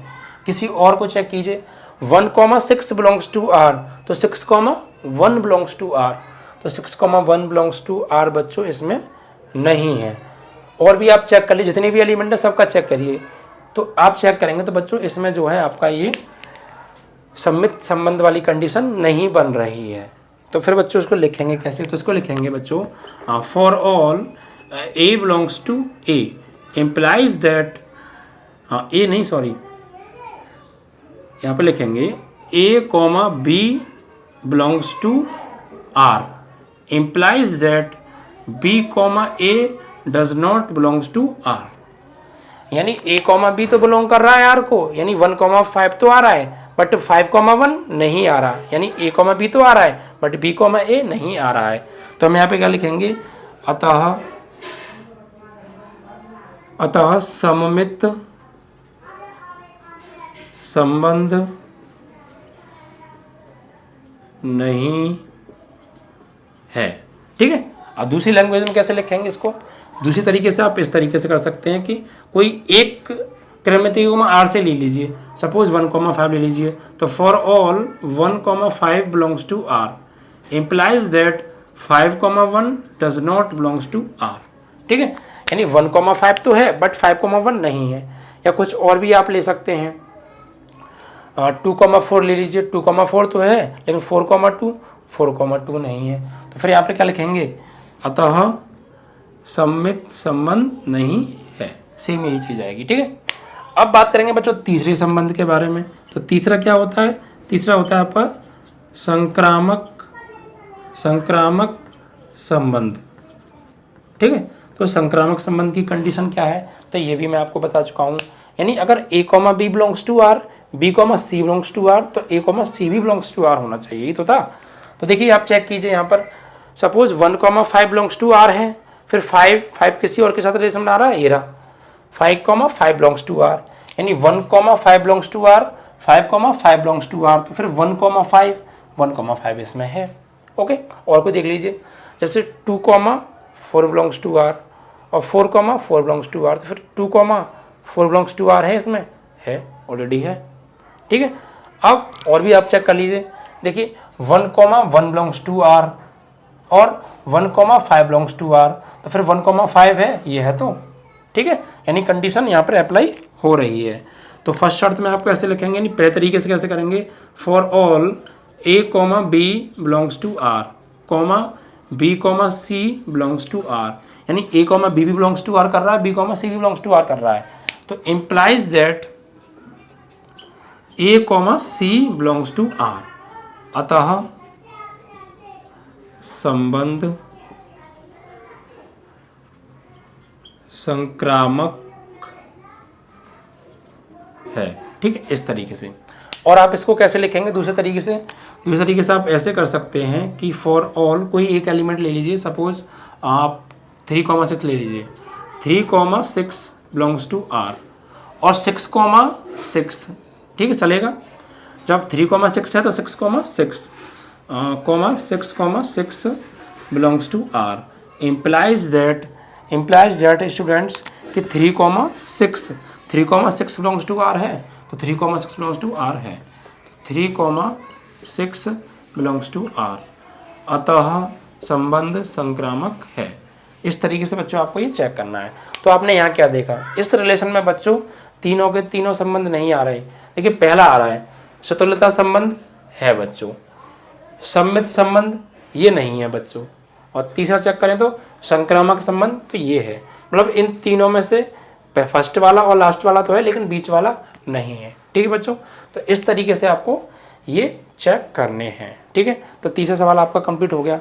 किसी और को चेक कीजिए, 1,6 बिलोंग्स टू R, तो 6,1 बिलोंग्स टू R, तो 6,1 बिलोंग्स टू R बच्चों इसमें नहीं है। और भी आप चेक कर लीजिए, जितने भी एलिमेंट है सबका चेक करिए। तो आप चेक करेंगे तो बच्चों इसमें जो है आपका ये सममित संबंध वाली कंडीशन नहीं बन रही है। तो फिर बच्चों इसको लिखेंगे कैसे? तो इसको लिखेंगे बच्चों, for all A belongs to A implies that A नहीं, सॉरी, यहाँ पे लिखेंगे A comma B belongs to R implies that B comma A does not belongs to R। यानी A कॉमा B तो बिलोंग कर रहा है R को, यानी 1,5 तो आ रहा है, बट 5,1 नहीं आ रहा। यानी A कॉमा B तो आ रहा है बट B कॉमा A नहीं आ रहा है। तो हम यहाँ पे क्या लिखेंगे? अतः सममित संबंध नहीं है। ठीक है, अब दूसरी लैंग्वेज में कैसे लिखेंगे इसको? दूसरी तरीके से आप इस तरीके से कर सकते हैं कि कोई एक क्रमितियुग्म R से ले लीजिए, सपोज 1,5 ले लीजिए, तो for all 1,5 belongs to R implies that 5,1 does not belongs to R। ठीक है, यानी 1,5 तो है बट 5,1 नहीं है। या कुछ और भी आप ले सकते हैं, 2,4 ले लीजिए, 2,4 तो है लेकिन 4,2 नहीं है। तो फिर यहाँ पे क्या लिखेंगे? अतः सममित संबंध नहीं है। सेम यही चीज़ आएगी। ठीक है, अब बात करेंगे बच्चों तीसरे संबंध के बारे में। तो तीसरा क्या होता है? तीसरा होता है आपका संक्रामक संबंध। ठीक है, तो संक्रामक संबंध की कंडीशन क्या है? तो ये भी मैं आपको बता चुका हूँ। यानी अगर A comma B belongs to R, B comma C belongs to R, तो A कॉमा C भी बिलोंग्स टू R होना चाहिए। ये तो था। तो देखिए आप चेक कीजिए यहाँ पर, सपोज 1,5 बिलोंग्स टू R है, फिर 5 किसी और के साथ रिलेशन बना रहा है, ये रहा 5,5 बिलोंग्स टू R, यानी 1,5 belongs to R, 5,5 belongs to R, तो फिर 1,5 इसमें है। ओके, और कोई देख लीजिए, जैसे 2,4 बिलोंग्स टू R और 4,4 बिलोंग्स टू R, तो फिर 2,4 बिलोंग्स टू R है, इसमें है, ऑलरेडी है। ठीक है, अब और भी आप चेक कर लीजिए, देखिए 1,1 बिलोंग्स टू R और 1,5 बिलोंग्स टू R, तो फिर 1,5 है, ये है। तो ठीक है, यानी कंडीशन यहाँ पर अप्लाई हो रही है। तो फर्स्ट शर्त में आपको ऐसे लिखेंगे, यानी पहले तरीके से कैसे करेंगे? For all A comma B belongs to R comma B comma C belongs to R, यानी A कॉमा B भी बिलोंग्स टू R कर रहा है, B कॉमा C भी बिलोंग्स टू R कर रहा है, तो implies that A comma C belongs to R। अतः संबंध संक्रामक है। ठीक है, इस तरीके से। और आप इसको कैसे लिखेंगे दूसरे तरीके से? दूसरे तरीके से आप ऐसे कर सकते हैं कि फॉर ऑल कोई एक एलिमेंट ले लीजिए, सपोज आप 3,6 ले लीजिए, 3,6 बिलोंग्स टू R और 6,6, ठीक है चलेगा। जब 3,6 है तो 6,6 belongs to R implies that students कि 3,6 बिलोंग्स टू R है, तो 3,6 बिलोंग्स टू आर है, 3,6 बिलोंग्स टू आर, अतः संबंध संक्रामक है। इस तरीके से बच्चों आपको ये चेक करना है। तो आपने यहाँ क्या देखा, इस रिलेशन में बच्चों तीनों के तीनों संबंध नहीं आ रहे। देखिए पहला आ रहा है सतुल्यता संबंध है बच्चों, सम्मित संबंध ये नहीं है बच्चों, और तीसरा चेक करें तो संक्रामक संबंध, तो ये है। मतलब इन तीनों में से फर्स्ट वाला और लास्ट वाला तो है, लेकिन बीच वाला नहीं है। ठीक है बच्चों, तो इस तरीके से आपको ये चेक करने हैं। ठीक है, तो तीसरा सवाल आपका कंप्लीट हो गया।